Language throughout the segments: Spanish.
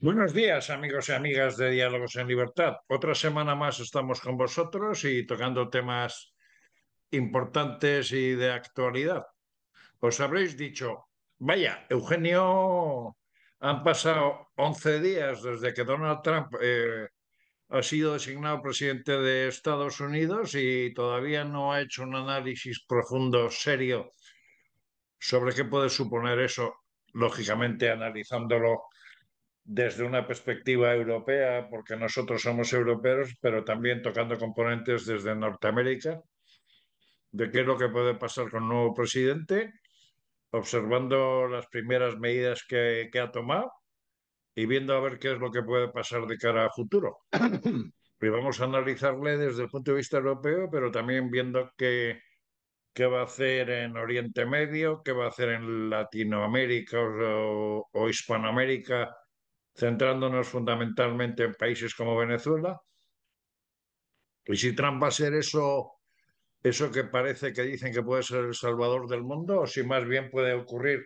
Buenos días, amigos y amigas de Diálogos en Libertad. Otra semana más estamos con vosotros y tocando temas importantes y de actualidad. Os habréis dicho, vaya, Eugenio, han pasado 11 días desde que Donald Trump ha sido designado presidente de Estados Unidos y todavía no ha hecho un análisis profundo, serio, sobre qué puede suponer eso, lógicamente analizándolo desde una perspectiva europea, porque nosotros somos europeos, pero también tocando componentes desde Norteamérica, de qué es lo que puede pasar con el nuevo presidente, observando las primeras medidas que ha tomado y viendo a ver qué es lo que puede pasar de cara a futuro. Y vamos a analizarle desde el punto de vista europeo, pero también viendo qué va a hacer en Oriente Medio, qué va a hacer en Latinoamérica o Hispanoamérica, centrándonos fundamentalmente en países como Venezuela. Y si Trump va a ser eso que parece que dicen que puede ser el salvador del mundo, o si más bien puede ocurrir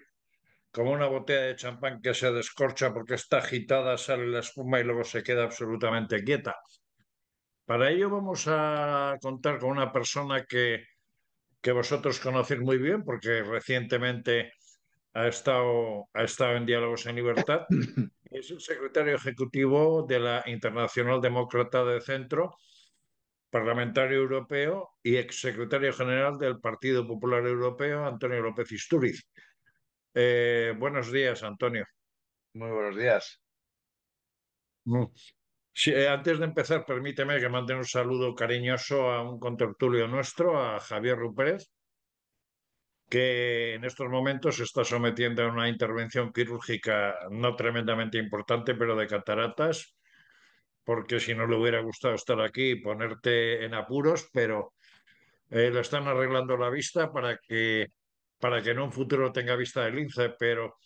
como una botella de champán que se descorcha porque está agitada, sale la espuma y luego se queda absolutamente quieta. Para ello vamos a contar con una persona que vosotros conocéis muy bien, porque recientemente ha estado en Diálogos en Libertad. Es el secretario ejecutivo de la Internacional Demócrata de Centro, parlamentario europeo y exsecretario general del Partido Popular Europeo, Antonio López Istúriz. Buenos días, Antonio. Muy buenos días. Mm. Sí, antes de empezar, permíteme que mande un saludo cariñoso a un contertulio nuestro, a Javier Rupérez, que en estos momentos se está sometiendo a una intervención quirúrgica no tremendamente importante, pero de cataratas, porque si no le hubiera gustado estar aquí y ponerte en apuros, pero le están arreglando la vista para que en un futuro tenga vista de lince, pero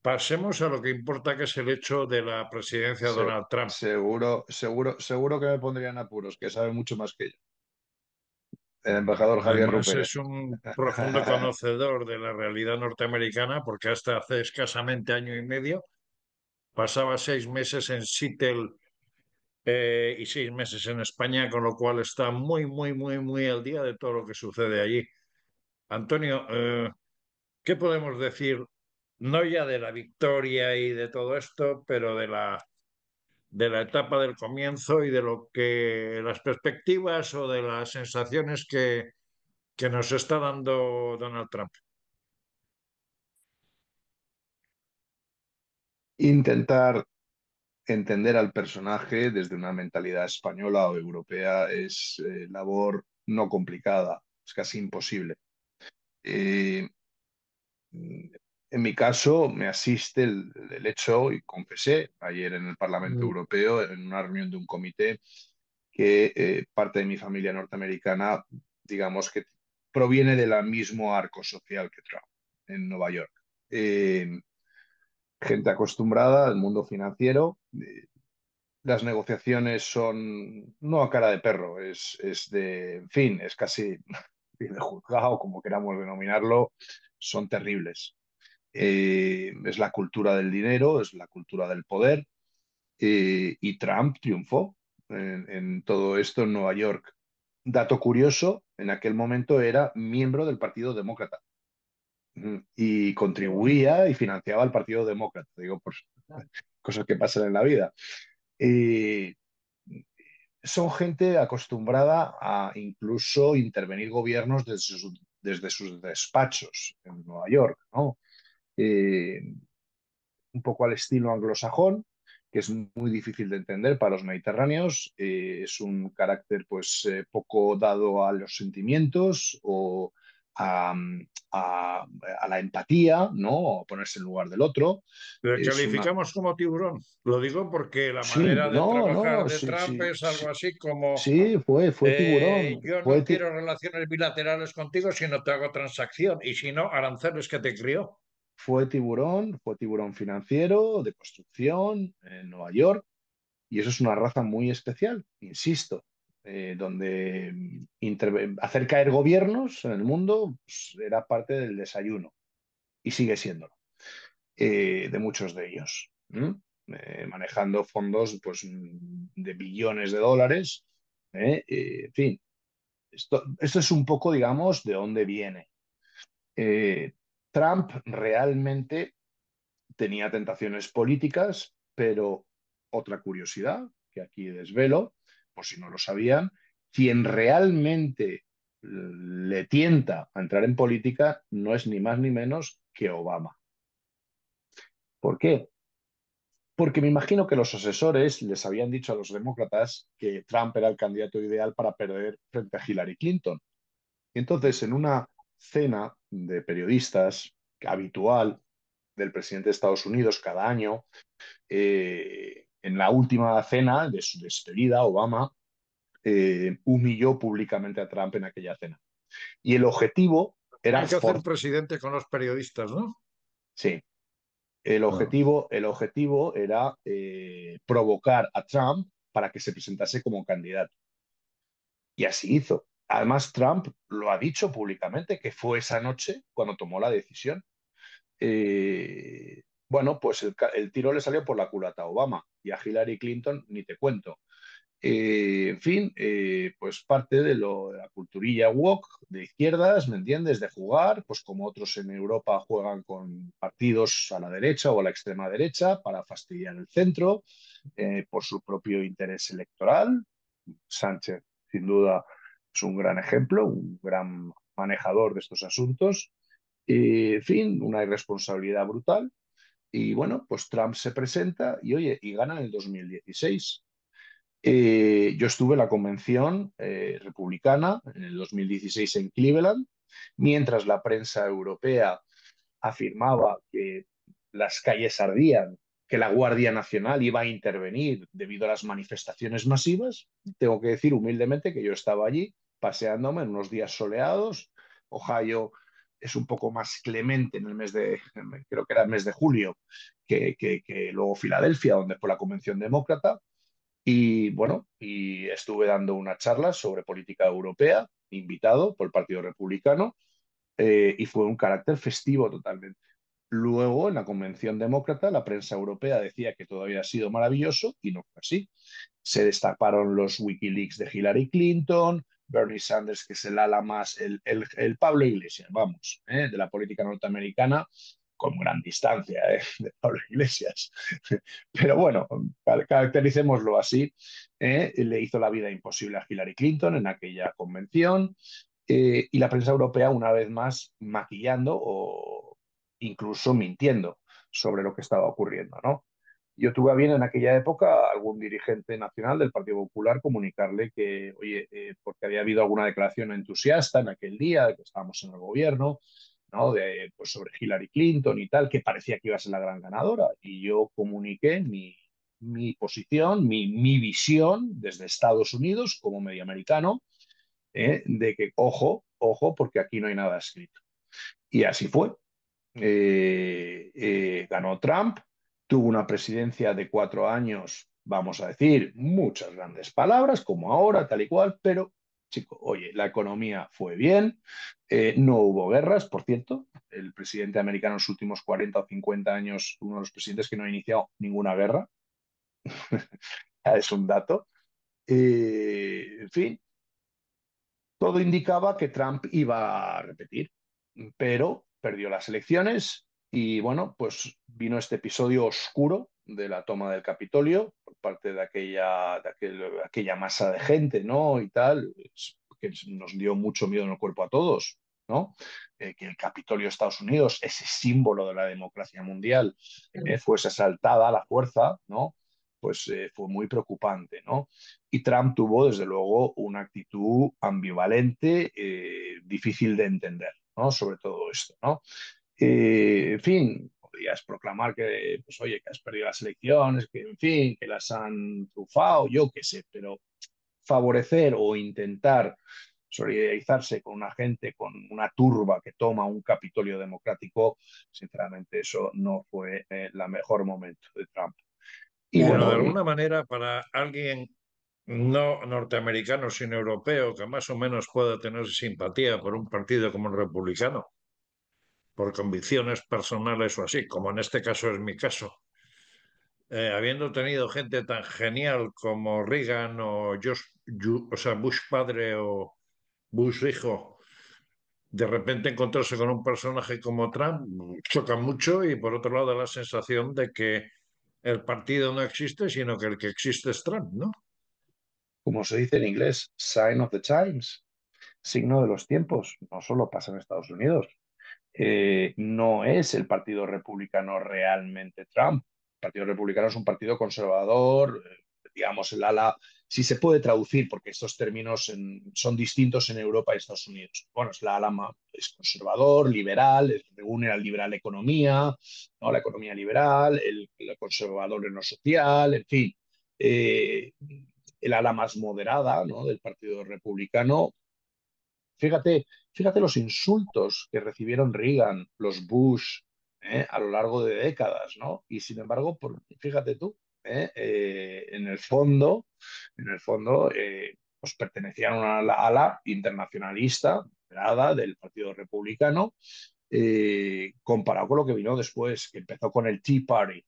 pasemos a lo que importa, que es el hecho de la presidencia de Donald Trump. Seguro que me pondrían apuros, que sabe mucho más que yo. El embajador Javier Además, Rupert. es un profundo conocedor de la realidad norteamericana, porque hasta hace escasamente año y medio pasaba 6 meses en Seattle y 6 meses en España, con lo cual está muy, muy, muy, muy al día de todo lo que sucede allí. Antonio, ¿qué podemos decir? No ya de la victoria y de todo esto, pero de la etapa del comienzo y de lo que las perspectivas o de las sensaciones que nos está dando Donald Trump. Intentar entender al personaje desde una mentalidad española o europea es labor no complicada, es casi imposible. Eh, en mi caso, me asiste el hecho, y confesé ayer en el Parlamento Mm. Europeo, en una reunión de un comité, que parte de mi familia norteamericana, digamos que proviene del mismo arco social que Trump en Nueva York. Eh, Gente acostumbrada al mundo financiero. Las negociaciones son no a cara de perro, es de, en fin, es casi de juzgado, como queramos denominarlo, son terribles. Es la cultura del dinero, es la cultura del poder, y Trump triunfó en todo esto en Nueva York. Dato curioso, en aquel momento era miembro del Partido Demócrata y contribuía y financiaba al Partido Demócrata, digo, por cosas que pasan en la vida. Eh, Son gente acostumbrada a incluso intervenir gobiernos desde sus despachos en Nueva York, ¿no? Eh, un poco al estilo anglosajón, que es muy difícil de entender para los mediterráneos. Es un carácter pues poco dado a los sentimientos o a, a- a la empatía, ¿no? O ponerse en lugar del otro. Le Es una... calificamos como tiburón. Lo digo porque la Sí, manera de no, trabajar no, de sí, Trump sí, es algo sí, así como sí, fue tiburón, yo no quiero relaciones bilaterales contigo si no te hago transacción y si no, aranceles que te crió. fue tiburón financiero de construcción en Nueva York. Y eso es una raza muy especial, insisto, donde hacer caer gobiernos en el mundo pues, era parte del desayuno y sigue siéndolo, de muchos de ellos. ¿Mm? manejando fondos pues, de billones de dólares. En fin, esto es un poco, digamos, de dónde viene. Eh, Trump realmente tenía tentaciones políticas, pero otra curiosidad que aquí desvelo, por si no lo sabían, quien realmente le tienta a entrar en política no es ni más ni menos que Obama. ¿Por qué? Porque me imagino que los asesores les habían dicho a los demócratas que Trump era el candidato ideal para perder frente a Hillary Clinton. Y entonces, en una cena de periodistas habitual del presidente de Estados Unidos cada año, en la última cena de su despedida, Obama humilló públicamente a Trump en aquella cena. Y el objetivo era, Hay que hacer presidente con los periodistas, ¿no? sí, el objetivo era provocar a Trump para que se presentase como candidato. Y así hizo. Además, Trump lo ha dicho públicamente, que fue esa noche cuando tomó la decisión. Bueno, pues el tiro le salió por la culata a Obama y a Hillary Clinton ni te cuento. En fin, pues parte de la culturilla woke de izquierdas, ¿me entiendes? De jugar, pues como otros en Europa juegan con partidos a la derecha o a la extrema derecha para fastidiar el centro por su propio interés electoral. Sánchez, sin duda, es un gran ejemplo, un gran manejador de estos asuntos. En fin, una irresponsabilidad brutal. Y bueno, pues Trump se presenta y oye, y gana en el 2016. Yo estuve en la convención republicana en el 2016 en Cleveland, mientras la prensa europea afirmaba que las calles ardían, que la Guardia Nacional iba a intervenir debido a las manifestaciones masivas. Tengo que decir humildemente que yo estaba allí paseándome en unos días soleados. Ohio es un poco más clemente en el mes de, creo que era el mes de julio, que luego Filadelfia, donde fue la Convención Demócrata. Y bueno, y estuve dando una charla sobre política europea, invitado por el Partido Republicano, y fue un carácter festivo totalmente. Luego, en la Convención Demócrata, la prensa europea decía que todo había sido maravilloso y no fue así. Se destaparon los Wikileaks de Hillary Clinton, Bernie Sanders, que es el ala más, el Pablo Iglesias, vamos, de la política norteamericana, con gran distancia de Pablo Iglesias. Pero bueno, caractericémoslo así. Le hizo la vida imposible a Hillary Clinton en aquella convención y la prensa europea, una vez más, maquillando o incluso mintiendo sobre lo que estaba ocurriendo, ¿no? Yo tuve a bien en aquella época a algún dirigente nacional del Partido Popular comunicarle que, oye, porque había habido alguna declaración entusiasta en aquel día, que estábamos en el gobierno, ¿no? Pues sobre Hillary Clinton y tal, que parecía que iba a ser la gran ganadora. Y yo comuniqué mi posición, mi visión desde Estados Unidos como medio americano, de que, ojo, ojo, porque aquí no hay nada escrito. Y así fue. Ganó Trump, tuvo una presidencia de 4 años, vamos a decir, muchas grandes palabras, como ahora, tal y cual, pero, chico, oye, la economía fue bien, no hubo guerras, por cierto, el presidente americano en los últimos 40 o 50 años, uno de los presidentes que no ha iniciado ninguna guerra, es un dato. En fin, todo indicaba que Trump iba a repetir, pero perdió las elecciones y bueno, pues vino este episodio oscuro de la toma del Capitolio por parte de aquella masa de gente, ¿no? Y tal, que nos dio mucho miedo en el cuerpo a todos, ¿no? Que el Capitolio de Estados Unidos, ese símbolo de la democracia mundial, fuese asaltada a la fuerza, ¿no? Pues fue muy preocupante, ¿no? Y Trump tuvo, desde luego, una actitud ambivalente, difícil de entender, ¿no? Sobre todo esto, ¿no? En fin, podrías proclamar que, pues oye, que has perdido las elecciones, que en fin, que las han trufado, yo qué sé, pero favorecer o intentar solidarizarse con una gente, con una turba que toma un Capitolio democrático, sinceramente eso no fue el mejor momento de Trump. Y Bueno, de bueno, alguna manera, para alguien no norteamericano, sino europeo, que más o menos pueda tener simpatía por un partido como el republicano, por convicciones personales o así, como en este caso es mi caso, habiendo tenido gente tan genial como Reagan o o sea, Bush padre o Bush hijo, de repente encontrarse con un personaje como Trump choca mucho y por otro lado da la sensación de que el partido no existe, sino que el que existe es Trump, ¿no? Como se dice en inglés, sign of the times, signo de los tiempos. No solo pasa en Estados Unidos. No es el Partido Republicano realmente Trump. El Partido Republicano es un partido conservador, digamos, el ala, si se puede traducir, porque estos términos son distintos en Europa y Estados Unidos. Bueno, es la ala es conservador, liberal, reúne la liberal economía, ¿no? La economía liberal, el conservador en lo social, en fin. Eh, el ala más moderada, ¿no? Del Partido Republicano. Fíjate, fíjate los insultos que recibieron Reagan, los Bush, a lo largo de décadas, ¿no? Y sin embargo, fíjate tú, en el fondo, pues pertenecían a una ala internacionalista, moderada, del Partido Republicano, comparado con lo que vino después, que empezó con el Tea Party,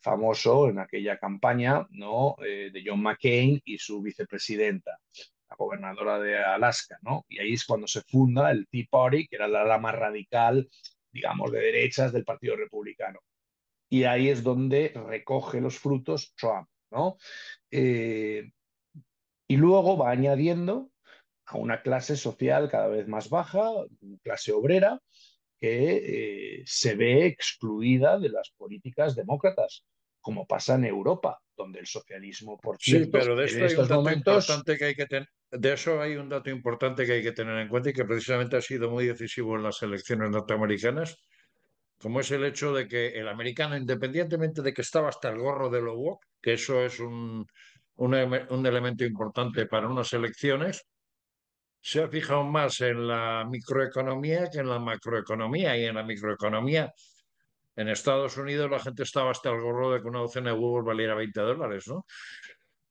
famoso en aquella campaña, ¿no? De John McCain y su vicepresidenta, la gobernadora de Alaska, ¿no? Y ahí es cuando se funda el Tea Party, que era la ala más radical, digamos, de derechas del Partido Republicano. Y ahí es donde recoge los frutos Trump, ¿no? Eh, y luego va añadiendo a una clase social cada vez más baja, clase obrera, que se ve excluida de las políticas demócratas, como pasa en Europa, donde el socialismo, por Sí, cierto, pero de en esto hay un estos dato momentos importante que hay que tener, de eso hay un dato importante que hay que tener en cuenta y que precisamente ha sido muy decisivo en las elecciones norteamericanas, como es el hecho de que el americano, independientemente de que estaba hasta el gorro de lo woke, que eso es un elemento importante para unas elecciones, se ha fijado más en la microeconomía que en la macroeconomía. Y en la microeconomía, en Estados Unidos, la gente estaba hasta el gorro de que una docena de huevos valiera $20, ¿no?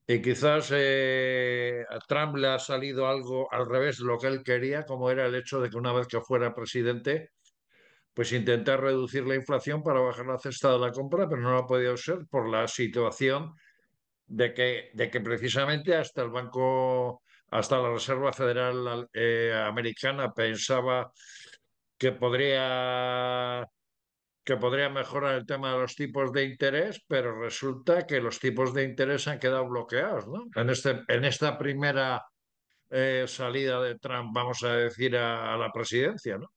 Y quizás a Trump le ha salido algo al revés de lo que él quería, como era el hecho de que una vez que fuera presidente, pues intentar reducir la inflación para bajar la cesta de la compra, pero no lo ha podido ser por la situación de que precisamente hasta el Banco, hasta la Reserva Federal Americana pensaba que podría, que podría mejorar el tema de los tipos de interés, pero resulta que los tipos de interés han quedado bloqueados, ¿no? En esta primera salida de Trump, vamos a decir, a la presidencia, ¿no?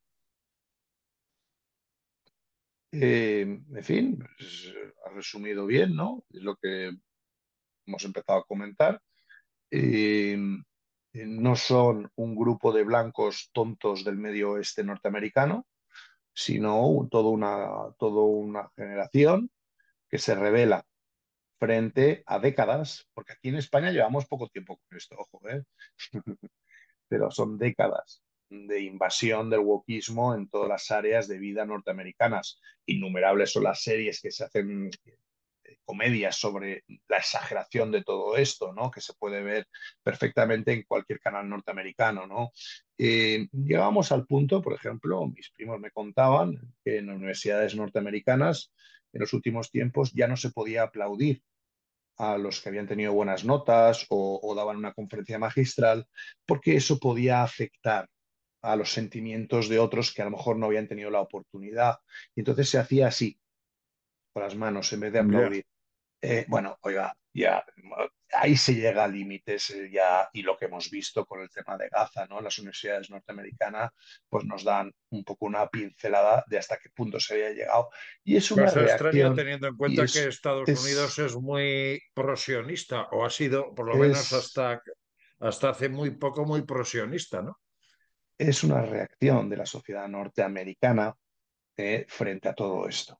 en fin, pues, ha resumido bien, ¿no? Es lo que hemos empezado a comentar. Eh, no son un grupo de blancos del medio oeste norteamericano, sino toda una generación que se revela frente a décadas, porque aquí en España llevamos poco tiempo con esto, ojo, ¿eh? Pero son décadas de invasión del wokismo en todas las áreas de vida norteamericanas. Innumerables son las series que se hacen, comedias sobre la exageración de todo esto, ¿no? Que se puede ver perfectamente en cualquier canal norteamericano, ¿no? Llegamos al punto, por ejemplo, mis primos me contaban que en las universidades norteamericanas en los últimos tiempos ya no se podía aplaudir a los que habían tenido buenas notas o daban una conferencia magistral, porque eso podía afectar a los sentimientos de otros que a lo mejor no habían tenido la oportunidad. Y entonces se hacía así, con las manos, en vez de Ya. aplaudir. Bueno, oiga, ya ahí se llega a límites ya, y lo que hemos visto con el tema de Gaza, ¿no? Las universidades norteamericanas pues nos dan un poco una pincelada de hasta qué punto se había llegado. Y es una Cosa extraña reacción, teniendo en y cuenta que Estados Unidos es, es muy prosionista, o ha sido, por lo menos es hasta hace muy poco, muy prosionista, ¿no? es una reacción de la sociedad norteamericana frente a todo esto.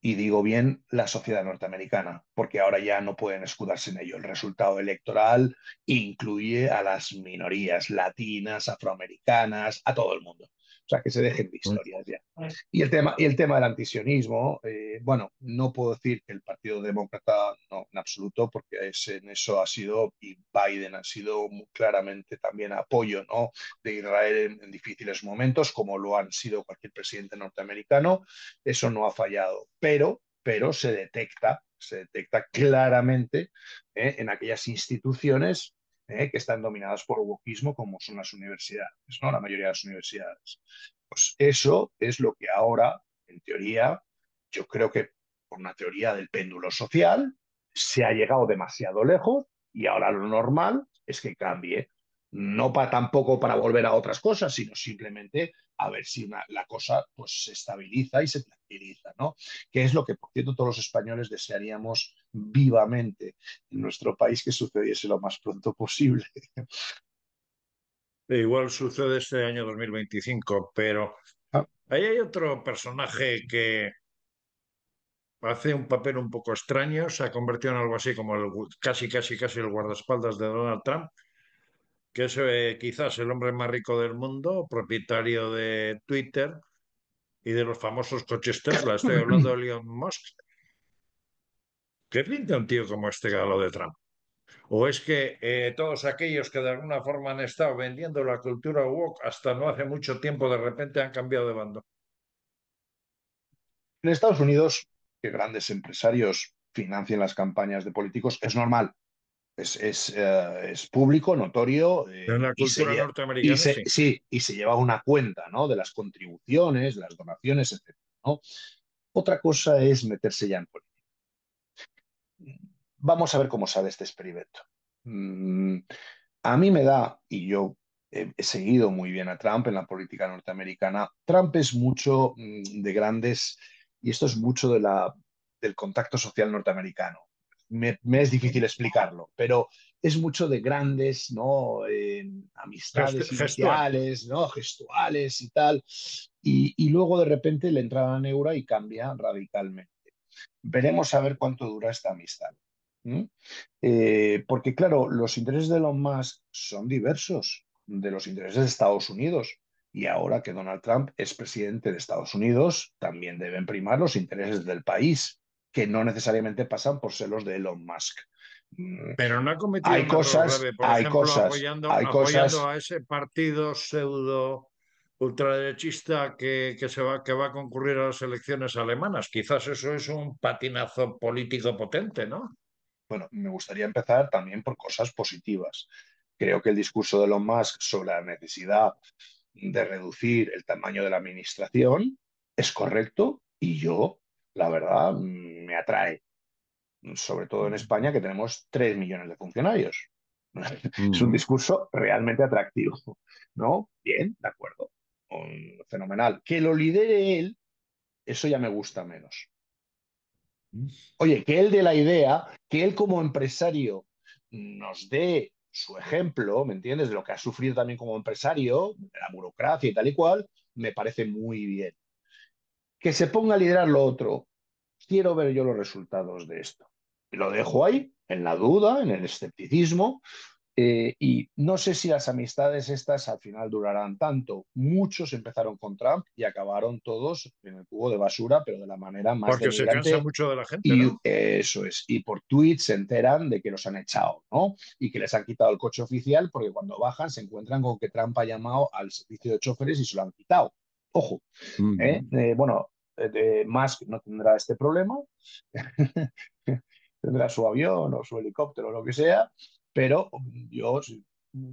Y digo bien la sociedad norteamericana, porque ahora ya no pueden escudarse en ello. El resultado electoral incluye a las minorías latinas, afroamericanas, a todo el mundo. O sea, que se dejen de historias ya. Y el tema del antisionismo, bueno, no puedo decir que el Partido Demócrata, no, en absoluto, porque en eso ha sido, y Biden ha sido muy claramente también apoyo, ¿no? De Israel en difíciles momentos, como lo han sido cualquier presidente norteamericano. Eso no ha fallado, pero se detecta Se detecta claramente en aquellas instituciones que están dominadas por wokismo, como son las universidades, ¿no? La mayoría de las universidades. Pues eso es lo que ahora, en teoría, yo creo que por una teoría del péndulo social, se ha llegado demasiado lejos y ahora lo normal es que cambie. No tampoco para volver a otras cosas, sino simplemente a ver si la cosa pues, se estabiliza y se tranquiliza, ¿no? Que es lo que, por cierto, todos los españoles desearíamos vivamente en nuestro país que sucediese lo más pronto posible. Igual sucede este año 2025, pero Ah, ahí hay otro personaje que hace un papel un poco extraño, se ha convertido en algo así como casi el guardaespaldas de Donald Trump, que es quizás el hombre más rico del mundo, propietario de Twitter y de los famosos coches Tesla. Estoy hablando de Elon Musk. ¿Qué pinta un tío como este galo de Trump? ¿O es que todos aquellos que de alguna forma han estado vendiendo la cultura woke hasta no hace mucho tiempo de repente han cambiado de bando? en Estados Unidos, que grandes empresarios financien las campañas de políticos es normal, es público, notorio, En la cultura norteamericana, sí. sí, y se lleva una cuenta, ¿no? De las contribuciones, las donaciones, etcétera, ¿no? Otra cosa es meterse ya en política. Vamos a ver cómo sale este experimento. Mm, a mí me da, y yo he seguido muy bien a Trump en la política norteamericana, Trump es mucho de grandes, y esto es mucho del contacto social norteamericano. Me es difícil explicarlo, pero es mucho de grandes, ¿no? Amistades Gestual. iniciales, ¿no? Gestuales y tal. Y luego de repente le entra la neura y cambia radicalmente. Veremos a ver cuánto dura esta amistad. ¿Mm? Porque, claro, los intereses de Elon Musk son diversos de los intereses de Estados Unidos. Y ahora que Donald Trump es presidente de Estados Unidos, también deben primar los intereses del país, que no necesariamente pasan por ser los de Elon Musk. Mm, Pero no ha cometido Hay un error cosas, grave, por hay ejemplo, cosas, hay apoyando cosas. a ese partido pseudo ultraderechista que va a concurrir a las elecciones alemanas. Quizás eso es un patinazo político potente, ¿no? Bueno, me gustaría empezar también por cosas positivas. Creo que el discurso de Elon Musk sobre la necesidad de reducir el tamaño de la administración es correcto y yo, la verdad, me atrae, sobre todo en España, que tenemos 3 millones de funcionarios. Es un Ujú. discurso realmente atractivo, ¿no? Bien, de acuerdo. Fenomenal. Que lo lidere él, eso ya me gusta menos. Oye, que él dé la idea, que él como empresario nos dé su ejemplo, ¿me entiendes? De lo que ha sufrido también como empresario, de la burocracia y tal y cual, me parece muy bien. Que se ponga a liderar lo otro, quiero ver yo los resultados de esto. Y lo dejo ahí, en la duda, en el escepticismo, y no sé si las amistades estas al final durarán tanto. Muchos empezaron con Trump y acabaron todos en el cubo de basura, pero de la manera más Porque se cansa denigrante. mucho de la gente, Y ¿no? eso es. Y por tweets se enteran de que los han echado, ¿no? Y que les han quitado el coche oficial porque cuando bajan se encuentran con que Trump ha llamado al servicio de choferes y se lo han quitado. Ojo, ¿eh? Ujú. Bueno, Musk no tendrá este problema, tendrá su avión o su helicóptero o lo que sea, pero yo, si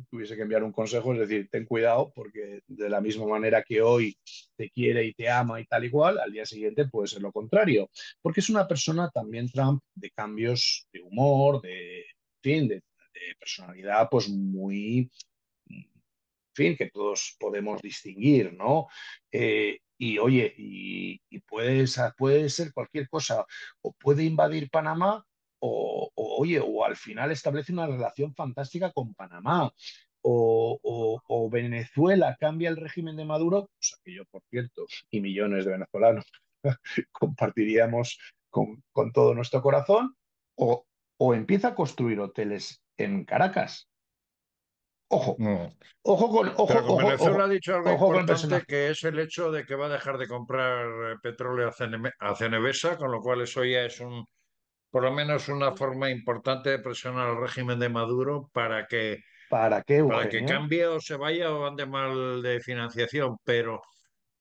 tuviese que enviar un consejo, es decir, ten cuidado porque de la misma manera que hoy te quiere y te ama y tal igual, al día siguiente puede ser lo contrario, porque es una persona también Trump de cambios de humor, de, fin, de personalidad pues muy, fin, que todos podemos distinguir, ¿no? Y oye, y puede ser cualquier cosa, o puede invadir Panamá, oye, o al final establece una relación fantástica con Panamá, o Venezuela cambia el régimen de Maduro, cosa que yo, por cierto, y millones de venezolanos compartiríamos con todo nuestro corazón, o, o empieza a construir hoteles en Caracas. Ojo, No. ojo con, ojo, Pero con ojo, Venezuela ojo, ha dicho algo ojo con el importante personaje. que es el hecho de que va a dejar de comprar petróleo a CNBSA, con lo cual eso ya es por lo menos una forma importante de presionar al régimen de Maduro ¿Para qué, para que Eugenio? cambie o se vaya o ande mal de financiación. Pero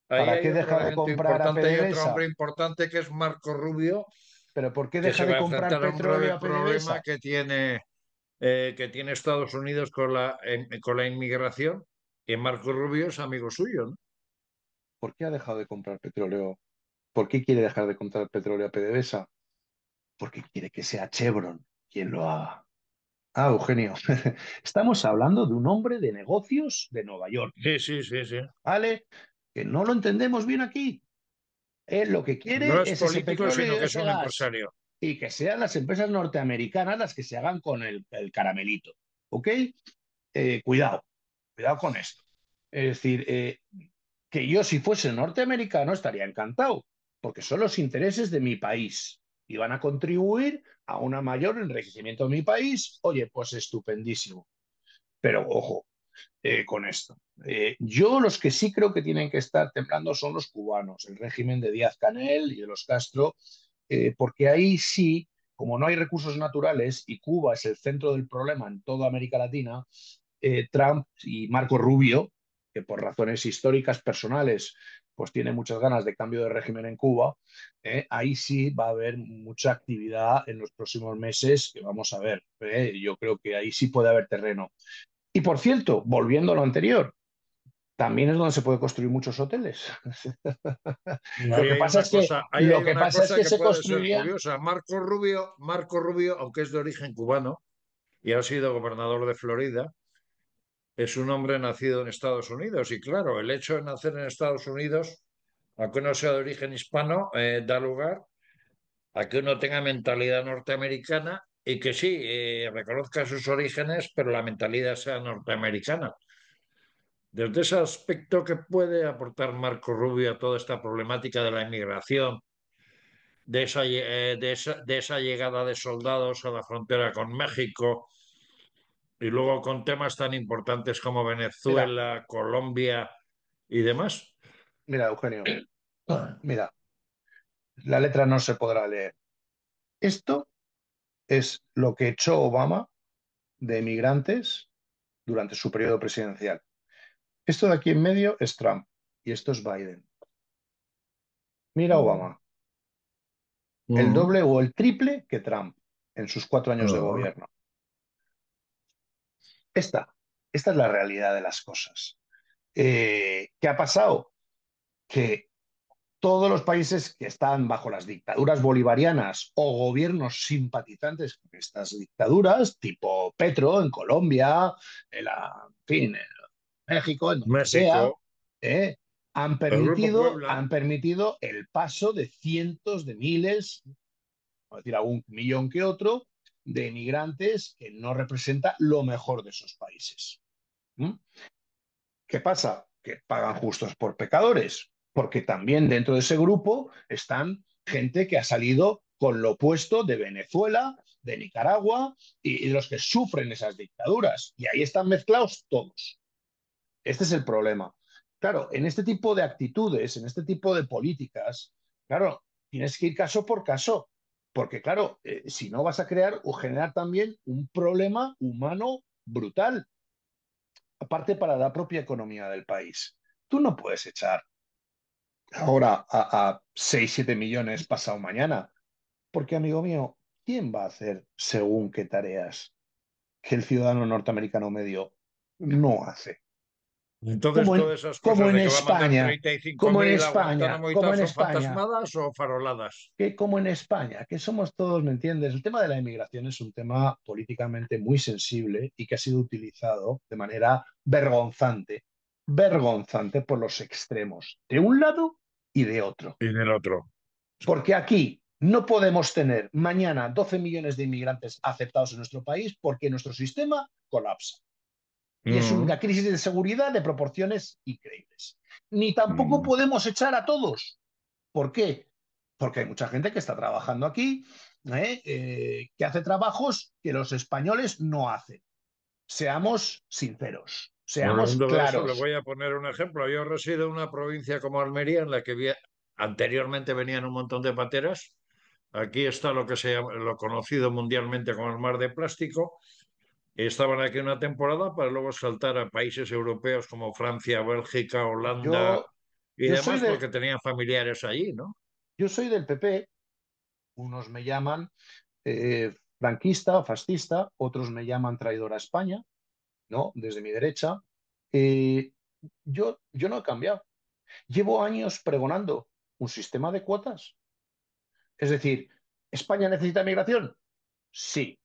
ahí ¿Para hay qué otro deja de elemento comprar a importante y otro hombre PDVSA? importante que es Marco Rubio, ¿Pero por qué que deja se de va a comprar enfrentar a un grave petróleo a problema PDVSA? que tiene Estados Unidos con la inmigración, y Marco Rubio es amigo suyo, ¿no? ¿Por qué ha dejado de comprar petróleo? ¿Por qué quiere dejar de comprar petróleo a PDVSA? Porque quiere que sea Chevron quien lo haga. Ah, Eugenio, estamos hablando de un hombre de negocios de Nueva York, Sí, sí, sí, sí. ¿vale? Que no lo entendemos bien aquí. Él lo que No quiere es es ese político, petróleo sino y que es ese un gas. empresario. Y que sean las empresas norteamericanas las que se hagan con el caramelito. ¿Ok? Cuidado, cuidado con esto. Es decir, que yo si fuese norteamericano estaría encantado, porque son los intereses de mi país y van a contribuir a un mayor enriquecimiento de mi país. Oye, pues estupendísimo. Pero ojo, con esto. Yo los que sí creo que tienen que estar temblando son los cubanos, el régimen de Díaz-Canel y de los Castro, porque ahí sí, como no hay recursos naturales y Cuba es el centro del problema en toda América Latina, Trump y Marco Rubio, que por razones históricas personales pues tiene muchas ganas de cambio de régimen en Cuba, ahí sí va a haber mucha actividad en los próximos meses que vamos a ver. Yo creo que ahí sí puede haber terreno. Y por cierto, volviendo a lo anterior, también es donde se puede construir muchos hoteles. Lo Ahí que hay pasa una es que, cosa, ahí lo hay que una pasa es cosa que que se puede ser construirían. curiosa. Marco Rubio, aunque es de origen cubano y ha sido gobernador de Florida, es un hombre nacido en Estados Unidos. Y claro, el hecho de nacer en Estados Unidos, aunque no sea de origen hispano, da lugar a que uno tenga mentalidad norteamericana y que sí, reconozca sus orígenes, pero la mentalidad sea norteamericana. Desde ese aspecto, ¿qué puede aportar Marco Rubio a toda esta problemática de la inmigración, de esa llegada de soldados a la frontera con México y luego con temas tan importantes como Mira, Venezuela, Colombia y demás? mira, Eugenio, mira, la letra no se podrá leer. Esto es lo que echó Obama de emigrantes durante su periodo presidencial. Esto de aquí en medio es Trump y esto es Biden. Mira Obama, el Mm. doble o el triple que Trump en sus 4 años de Ah. gobierno. Esta, esta es la realidad de las cosas. ¿Qué ha pasado? Que todos los países que están bajo las dictaduras bolivarianas o gobiernos simpatizantes con estas dictaduras, tipo Petro en Colombia, en fin, en México, en donde sea, México, eh, el Grupo Puebla. han permitido el paso de cientos de miles, es decir, algún millón que otro, de inmigrantes que no representa lo mejor de esos países. ¿Mm? ¿Qué pasa? Que pagan justos por pecadores, porque también dentro de ese grupo están gente que ha salido con lo opuesto de Venezuela, de Nicaragua y de los que sufren esas dictaduras. Y ahí están mezclados todos. Este es el problema. Claro, en este tipo de actitudes, en este tipo de políticas, claro, tienes que ir caso por caso, porque claro, si no vas a crear o generar también un problema humano brutal aparte para la propia economía del país. Tú no puedes echar ahora a 6, 7 millones pasado mañana, porque amigo mío, ¿quién va a hacer según qué tareas que el ciudadano norteamericano medio no hace? Entonces, Como en, todas esas como cosas en de que va a mandar España, treinta y cinco como en mil a España, Guantánamo y como tal, en ¿son España, fantasmadas o faroladas? que como en España, que somos todos, ¿me entiendes? El tema de la inmigración es un tema políticamente muy sensible y que ha sido utilizado de manera vergonzante, vergonzante por los extremos, de un lado y de otro. Y del otro. Porque aquí no podemos tener mañana 12 millones de inmigrantes aceptados en nuestro país porque nuestro sistema colapsa. Y es Mm, una crisis de seguridad de proporciones increíbles. Ni tampoco mm. podemos echar a todos. ¿Por qué? Porque hay mucha gente que está trabajando aquí, que hace trabajos que los españoles no hacen. Seamos sinceros, seamos Hablando de eso, le claros. voy a poner un ejemplo. Yo resido en una provincia como Almería, en la que anteriormente venían un montón de pateras. Aquí está lo que se llama, lo conocido mundialmente como el mar de plástico. Estaban aquí una temporada para luego saltar a países europeos como Francia, Bélgica, Holanda Yo, y yo, soy demás, de, porque tenían familiares allí, ¿no? yo soy del PP, Unos me llaman franquista o fascista, otros me llaman traidor a España, ¿no? Desde mi derecha. Eh, yo no he cambiado. Llevo años pregonando un sistema de cuotas. Es decir, ¿España necesita migración? Sí,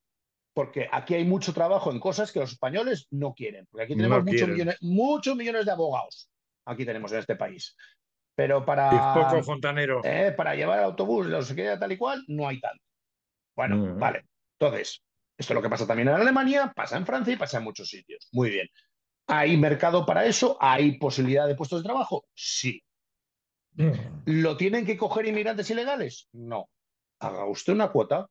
porque aquí hay mucho trabajo en cosas que los españoles no quieren, porque aquí tenemos No quieren. muchos millones de abogados, aquí tenemos en este país, pero Y poco fontanero. para llevar el autobús, no sé qué, tal y cual, no hay tanto. Bueno, Mm. vale, entonces, esto es lo que pasa también en Alemania, pasa en Francia y pasa en muchos sitios. Muy bien. ¿Hay mercado para eso? ¿Hay posibilidad de puestos de trabajo? Sí. Mm. ¿Lo tienen que coger inmigrantes ilegales? No. Haga usted una cuota.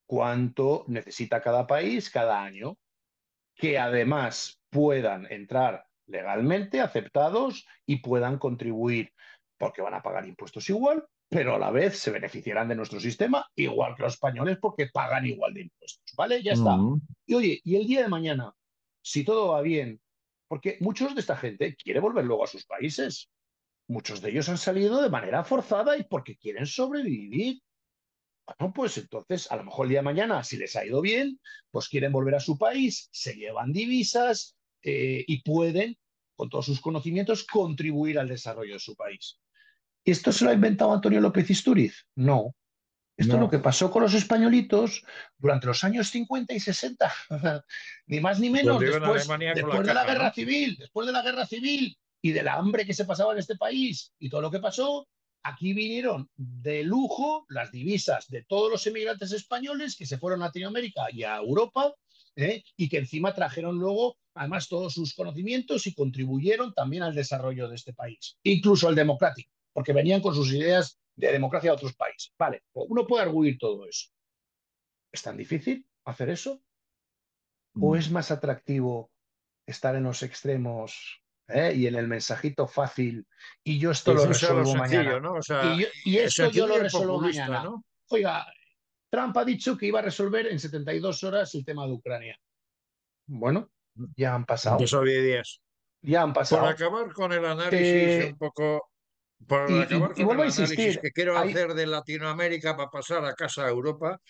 ¿Cuánto necesita cada país cada año? Que además puedan entrar legalmente, aceptados y puedan contribuir, porque van a pagar impuestos igual, pero a la vez se beneficiarán de nuestro sistema igual que los españoles porque pagan igual de impuestos. ¿Vale? Ya está. Mm. Y oye, y el día de mañana, si todo va bien, porque muchos de esta gente quiere volver luego a sus países. Muchos de ellos han salido de manera forzada y porque quieren sobrevivir. Bueno, pues entonces, a lo mejor el día de mañana, si les ha ido bien, pues quieren volver a su país, se llevan divisas y pueden, con todos sus conocimientos, contribuir al desarrollo de su país. ¿Y esto se lo ha inventado Antonio López Istúriz? No. Esto es lo que No. pasó con los españolitos durante los años 50 y 60, ni más ni menos, Cuando iba en Alemania con la después de la caja, guerra ¿no? civil, después de la guerra civil y de la hambre que se pasaba en este país y todo lo que pasó, aquí vinieron de lujo las divisas de todos los emigrantes españoles que se fueron a Latinoamérica y a Europa, y que encima trajeron luego, además, todos sus conocimientos y contribuyeron también al desarrollo de este país, incluso al democrático, porque venían con sus ideas de democracia a otros países. Vale, pues uno puede arguir todo eso. ¿Es tan difícil hacer eso? ¿O es Mm. más atractivo estar en los extremos y en el mensajito fácil y yo esto lo Irse a lo resuelvo sencillo, mañana? ¿no? O sea, Y esto yo lo sencillo y resuelvo populista, mañana. ¿no? Oiga, Trump ha dicho que iba a resolver en 72 horas el tema de Ucrania. Bueno, ya han pasado, Empezó 10 días. ya han Por pasado. acabar con el análisis Eh, un poco, por y, acabar y con vuelvo el a análisis insistir, que quiero hay, hacer de Latinoamérica para pasar a casa a Europa,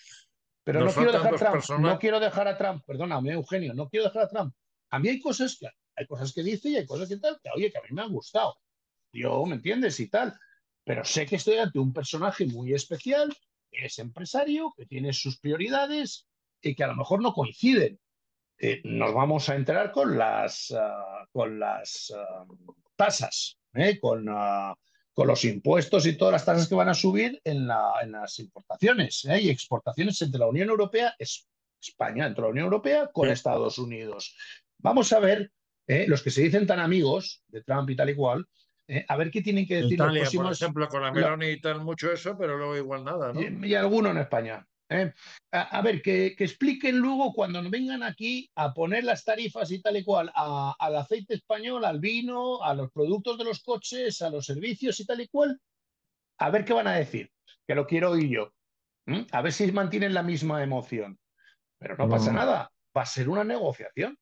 pero nos no quiero faltan dejar dos Trump, no personas. quiero dejar a Trump, perdóname, Eugenio, no quiero dejar a Trump. A mí hay cosas que dice y hay cosas que tal, que oye, que a mí me han gustado. Yo, ¿me entiendes? Y tal. Pero sé que estoy ante un personaje muy especial, que es empresario, que tiene sus prioridades y que a lo mejor no coinciden. Nos vamos a enterar con las tasas, con los impuestos y todas las tasas que van a subir en las importaciones y exportaciones entre la Unión Europea, España, entre la Unión Europea con Estados Unidos. Vamos a ver, los que se dicen tan amigos de Trump y tal y cual, a ver qué tienen que decir los Italia, por próximos, ejemplo, con la Meloni y tal, mucho eso, pero luego igual nada, ¿no? y alguno en España. A ver, que expliquen luego cuando nos vengan aquí a poner las tarifas y tal y cual al aceite español, al vino, a los productos de los coches, a los servicios y tal y cual, a ver qué van a decir, que lo quiero oír yo. A ver si mantienen la misma emoción. Pero no pasa Mm. nada, va a ser una negociación.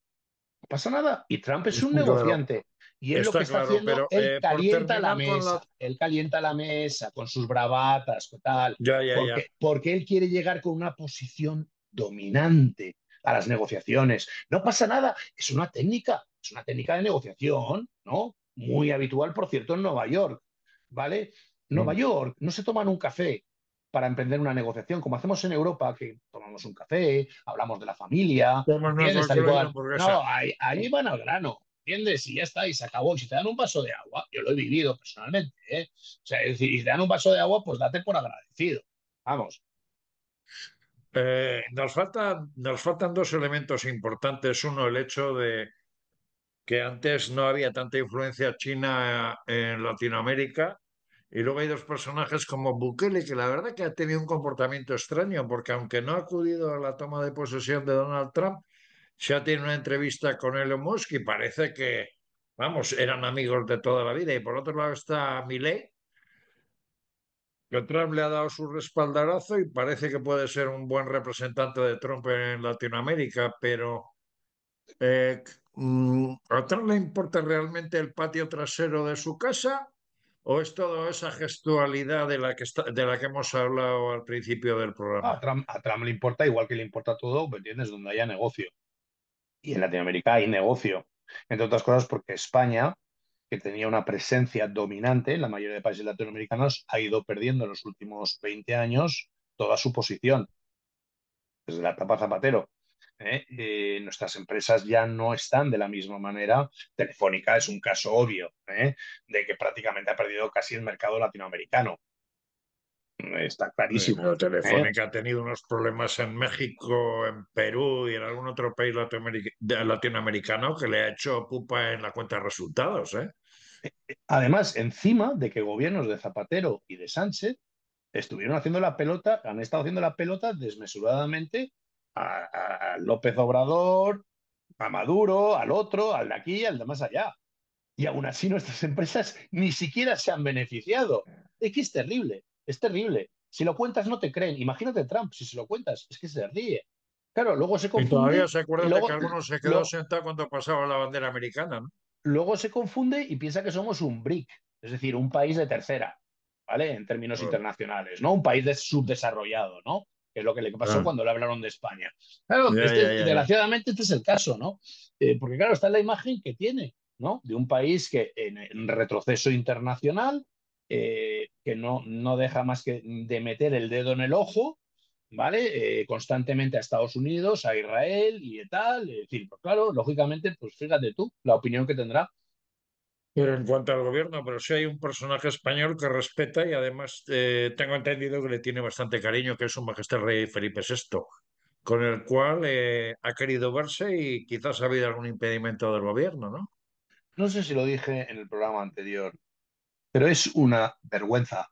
No pasa nada. Y Trump es un Está claro, negociante. Y él lo que está está claro, haciendo, pero él por calienta la terminar con la... mesa. Él calienta la mesa con sus bravatas, con tal, Ya, ya, ya. porque él quiere llegar con una posición dominante a las negociaciones. No pasa nada, es una técnica de negociación, ¿no? Muy habitual, por cierto, en Nueva York, ¿vale? Nueva Mm. York no se toman un café para emprender una negociación, como hacemos en Europa, que tomamos un café, hablamos de la familia, Tomas una ¿entiendes? Tal y Coca-Cola y una cual. hamburguesa. No, ahí van al grano, ¿entiendes? Y ya está, y se acabó. Y si te dan un vaso de agua, yo lo he vivido personalmente, ¿eh? O sea, es decir, y si te dan un vaso de agua, pues date por agradecido. Vamos. Nos faltan dos elementos importantes. Uno, el hecho de que antes no había tanta influencia china en Latinoamérica. Y luego hay dos personajes como Bukele, que la verdad que ha tenido un comportamiento extraño, porque aunque no ha acudido a la toma de posesión de Donald Trump, se ha tenido una entrevista con Elon Musk y parece que, vamos, eran amigos de toda la vida. Y por otro lado está Milei, que Trump le ha dado su respaldarazo y parece que puede ser un buen representante de Trump en Latinoamérica, pero ¿a Trump le importa realmente el patio trasero de su casa ¿O es toda esa gestualidad de la que hemos hablado al principio del programa? A Trump le importa igual que le importa todo, ¿me entiendes? Donde haya negocio. Y en Latinoamérica hay negocio. Entre otras cosas porque España, que tenía una presencia dominante en la mayoría de países latinoamericanos, ha ido perdiendo en los últimos 20 años toda su posición, desde la etapa Zapatero. Nuestras empresas ya no están de la misma manera. Telefónica es un caso obvio, de que prácticamente ha perdido casi el mercado latinoamericano. Está clarísimo. Pero ¿Eh? Telefónica ha tenido unos problemas en México, en Perú y en algún otro país latinoamericano que le ha hecho pupa en la cuenta de resultados, ¿eh? Además, encima de que gobiernos de Zapatero y de Sánchez estuvieron haciendo la pelota, han estado haciendo la pelota desmesuradamente a López Obrador, a Maduro, al otro, al de aquí y al de más allá. Y aún así nuestras empresas ni siquiera se han beneficiado. Es que es terrible, es terrible. Si lo cuentas no te creen. Imagínate Trump, si se lo cuentas, es que se ríe. Claro, luego se Y todavía confunde se y acuerdan de que algunos se quedó sentado cuando pasaba la bandera americana, ¿no? luego se confunde y piensa que somos un BRIC, es decir, un país de tercera, ¿vale? En términos Bueno, internacionales, ¿no? Un país subdesarrollado, ¿no? Que es lo que le pasó ah, cuando le hablaron de España. Claro, ya, ya, ya, ya. desgraciadamente este es el caso, ¿no? Porque claro, está la imagen que tiene, ¿no? De un país que en retroceso internacional, que no deja más que de meter el dedo en el ojo, ¿vale? Constantemente a Estados Unidos, a Israel y tal. Es decir, pues claro, lógicamente, pues fíjate tú la opinión que tendrá. Pero en cuanto al gobierno, pero sí hay un personaje español que respeta y además tengo entendido que le tiene bastante cariño, que es Su Majestad Rey Felipe VI, con el cual ha querido verse y quizás ha habido algún impedimento del gobierno, ¿no? No sé si lo dije en el programa anterior, pero es una vergüenza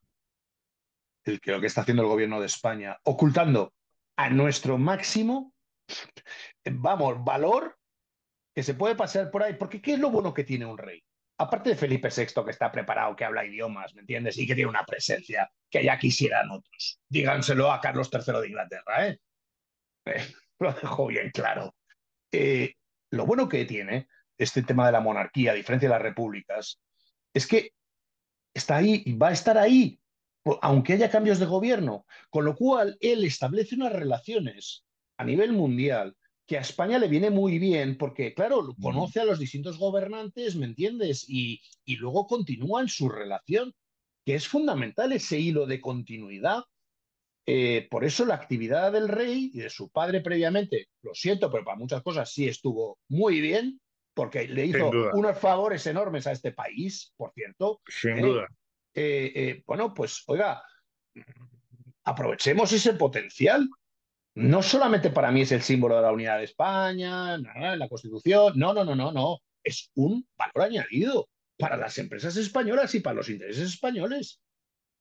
lo que está haciendo el gobierno de España, ocultando a nuestro máximo, vamos, valor que se puede pasar por ahí. Porque ¿qué es lo bueno que tiene un rey? Aparte de Felipe VI, que está preparado, que habla idiomas, ¿me entiendes? Y que tiene una presencia que ya quisieran otros. Díganselo a Carlos III de Inglaterra, ¿eh? Lo dejo bien claro. Eh, lo bueno que tiene este tema de la monarquía, a diferencia de las repúblicas, es que está ahí y va a estar ahí, aunque haya cambios de gobierno. Con lo cual, él establece unas relaciones a nivel mundial que a España le viene muy bien porque, claro, Mm. conoce a los distintos gobernantes, ¿me entiendes? Y luego continúa en su relación, que es fundamental ese hilo de continuidad. Por eso la actividad del rey y de su padre previamente, lo siento, pero para muchas cosas sí estuvo muy bien, porque le Sin hizo duda, unos favores enormes a este país, por cierto. sin ¿eh? duda. Bueno, pues oiga, aprovechemos ese potencial. No solamente para mí es el símbolo de la unidad de España, la Constitución, no, no, no, no, no. Es un valor añadido para las empresas españolas y para los intereses españoles.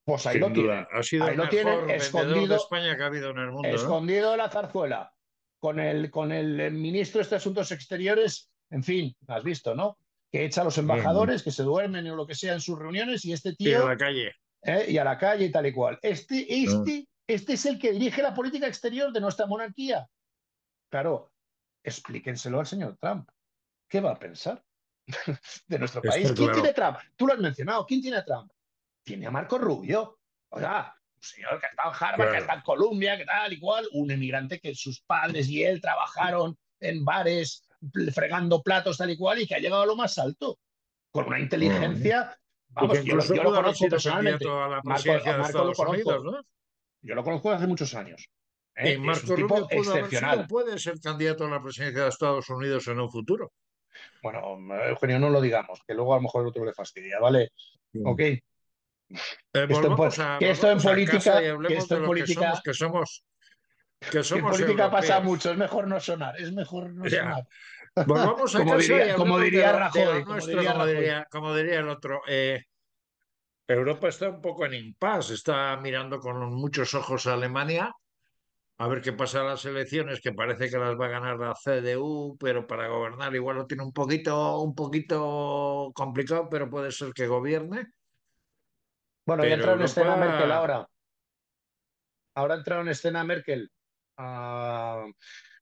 Pues Sin duda. Ha sido ahí el lo tienen, mejor vendedor de escondido, España que ha habido en el mundo, ¿no? escondido de la zarzuela, con el ministro de este Asuntos Exteriores, en fin, has visto, ¿no? Que echa a los Mm. embajadores, que se duermen o lo que sea en sus reuniones, y este Y a tío, la calle. y a la calle y tal y cual. Mm. Este es el que dirige la política exterior de nuestra monarquía. Claro, explíquenselo al señor Trump. ¿Qué va a pensar de nuestro país? Está ¿Quién claro. tiene Trump? Tú lo has mencionado. ¿Quién tiene a Trump? Tiene a Marco Rubio. O sea, un señor que ha estado en Harvard, que ha Claro. estado en Columbia, que tal y cual, un emigrante que sus padres y él trabajaron en bares, fregando platos tal y cual, y que ha llegado a lo más alto, con una Mm. inteligencia, Y que vamos, incluso yo lo pudo haber conozco sido personalmente. candidato a la A presidencia de Marco lo Estados Unidos, conozco, ¿no? yo lo conozco desde muchos años. Y Es un Marco tipo Rubio pudo haber sido o excepcional. puede ser candidato a la presidencia de Estados Unidos en un futuro. Bueno, Eugenio, no lo digamos, que luego a lo mejor el otro le fastidia, ¿vale? Ok, esto en Volvamos a casa y política, hablemos de lo que que en somos política pasa europeos. mucho, es mejor no sonar, es mejor no Ya. sonar. Volvamos a Como casa y diría, como hablemos diría de lo Rajoy, como nuestro, diría Rajoy. como diría el otro. Europa está un poco en impasse, está mirando con muchos ojos a Alemania, a ver qué pasa en las elecciones, que parece que las va a ganar la CDU, pero para gobernar igual lo tiene un poquito complicado, pero puede ser que gobierne. Bueno, ya ha Pero entrado en escena Merkel Europa, ahora. Ahora ha entrado en escena Merkel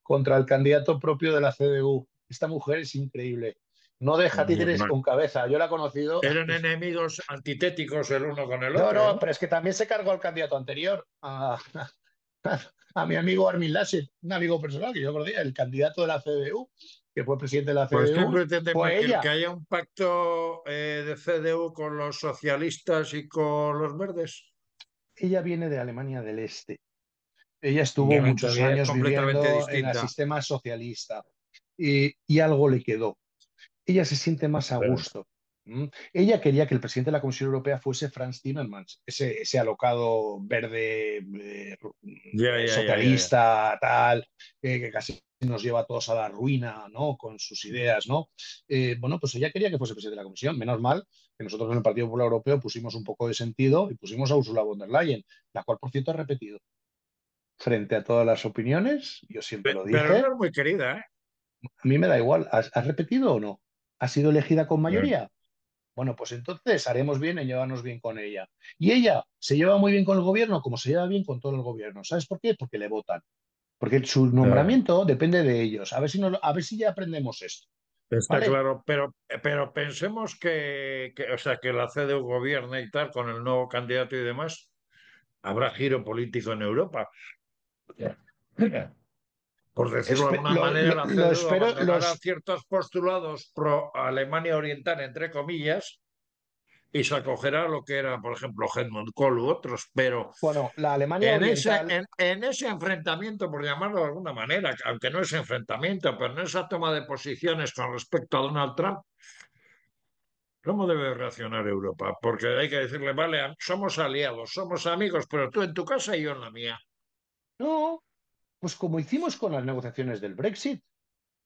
contra el candidato propio de la CDU. Esta mujer es increíble. No deja títeres Normal. con cabeza. Yo la he conocido. Eran enemigos antitéticos el uno con el No, otro, no, ¿no? pero es que también se cargó al candidato anterior, a mi amigo Armin Laschet, un amigo personal que yo conocía, el candidato de la CDU, que fue presidente de la Pues ¿qué CDU, pretende fue Merkel? ¿Que ella. haya un pacto de CDU con los socialistas y con los verdes? Ella viene de Alemania del Este. Ella De estuvo muchos mentalidad años completamente viviendo en el distinta. sistema socialista y algo le quedó. Ella se siente más a Pero, gusto. ¿Mm? Ella quería que el presidente de la Comisión Europea fuese Franz Timmermans, ese alocado verde, ya. socialista, tal, que casi nos lleva a todos a la ruina, ¿no? Con sus ideas, ¿no? Bueno, pues ella quería que fuese presidente de la Comisión. Menos mal que nosotros en el Partido Popular Europeo pusimos un poco de sentido y pusimos a Ursula von der Leyen, la cual, por cierto, ha repetido. Frente a todas las opiniones, yo siempre lo Pero no dije, es muy querida, ¿eh? a mí me da igual, ¿has repetido o no? ¿Ha sido elegida con Bueno, mayoría? Bueno, pues entonces haremos bien en llevarnos bien con ella. Y ella se lleva muy bien con el gobierno, como se lleva bien con todo el gobierno. ¿Sabes por qué? Porque le votan. Porque su claro, nombramiento depende de ellos. A ver si, a ver si ya aprendemos esto. está ¿Vale? claro. Pero pensemos o sea, que la CDU gobierne y tal, con el nuevo candidato y demás, habrá giro político en Europa. Por decirlo de alguna manera, la Lo CDU espero, abandonará ciertos postulados pro Alemania Oriental, entre comillas, y se acogerá a lo que era, por ejemplo, Helmut Kohl u otros, pero bueno, la Alemania Oriental, en ese enfrentamiento, por llamarlo de alguna manera, aunque no es enfrentamiento, pero en esa toma de posiciones con respecto a Donald Trump, ¿cómo debe reaccionar Europa? Porque hay que decirle, vale, somos aliados, somos amigos, pero tú en tu casa y yo en la mía. no, pues como hicimos con las negociaciones del Brexit,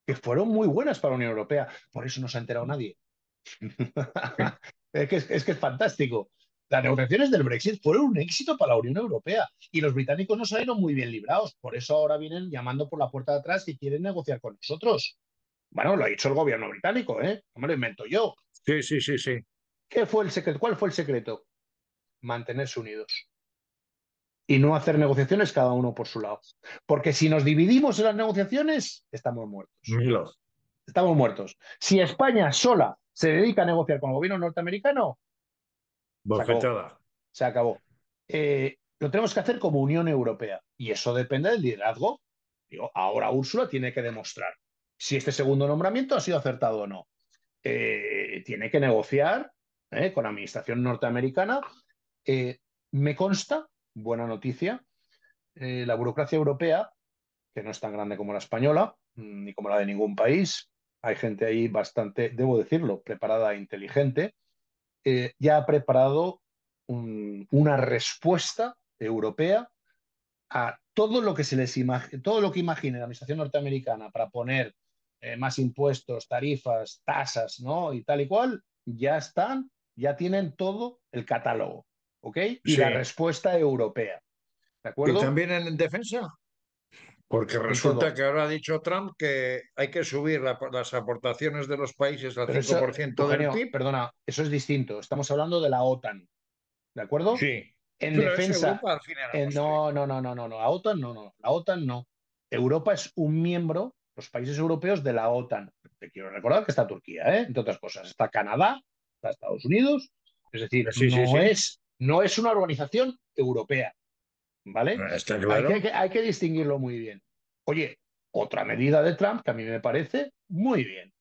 que fueron muy buenas para la Unión Europea. Por eso no se ha enterado nadie. Es que es fantástico. Las negociaciones del Brexit fueron un éxito para la Unión Europea y los británicos no salieron muy bien librados. Por eso ahora vienen llamando por la puerta de atrás y quieren negociar con nosotros. Bueno, lo ha dicho el gobierno británico, ¿eh? No me lo invento yo. Sí. ¿Qué fue el secreto? ¿Cuál fue el secreto? Mantenerse unidos y no hacer negociaciones cada uno por su lado. Porque si nos dividimos en las negociaciones, estamos muertos. Milo, Estamos muertos. Si España sola se dedica a negociar con el gobierno norteamericano, se acabó. bofetada. Se acabó. Lo tenemos que hacer como Unión Europea y eso depende del liderazgo. Digo, ahora Úrsula tiene que demostrar si este segundo nombramiento ha sido acertado o no. Tiene que negociar con la administración norteamericana. Eh, Me consta, buena noticia, la burocracia europea, que no es tan grande como la española, ni como la de ningún país, hay gente ahí bastante, debo decirlo, preparada e inteligente, ya ha preparado una respuesta europea a todo lo que todo lo que imagine la administración norteamericana para poner más impuestos, tarifas, tasas, ¿no? Y tal y cual, ya están, ya tienen todo el catálogo, ¿ok? Y la Sí. respuesta europea, ¿de Y acuerdo? también en defensa. Porque En resulta todo. que ahora ha dicho Trump que hay que subir las aportaciones de los países al Pero eso, 5% del Eugenio, PIB. perdona, eso es distinto. Estamos hablando de la OTAN, ¿de acuerdo? Sí, En pero es defensa, Europa al fin y al postre. no, la OTAN no, la OTAN no. Europa es un miembro, los países europeos de la OTAN. Te quiero recordar que está Turquía, ¿eh? Entre otras cosas. Está Canadá, está Estados Unidos, es decir, Sí. no es una organización europea, ¿vale? Está claro. Hay que distinguirlo muy bien. Oye, otra medida de Trump que a mí me parece muy bien.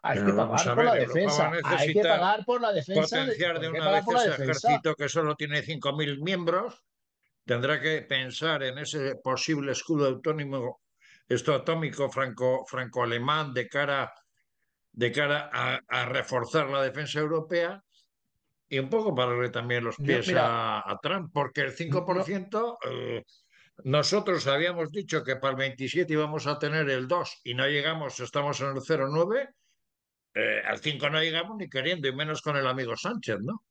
Hay Pero que vamos pagar a por ver, la Europa va a defensa, hay que necesitar pagar por la defensa, potenciar de hay que una pagar vez por la ese defensa. ejército que solo tiene 5.000 miembros. Tendrá que pensar en ese posible escudo autónomo, esto atómico franco-alemán de cara a reforzar la defensa europea. Y un poco pararle también los No, pies mira, a Trump, porque el cinco por no, ciento nosotros habíamos dicho que para el 27 íbamos a tener el 2 y no llegamos, estamos en el 0,9, al 5 no llegamos ni queriendo, y menos con el amigo Sánchez, ¿no?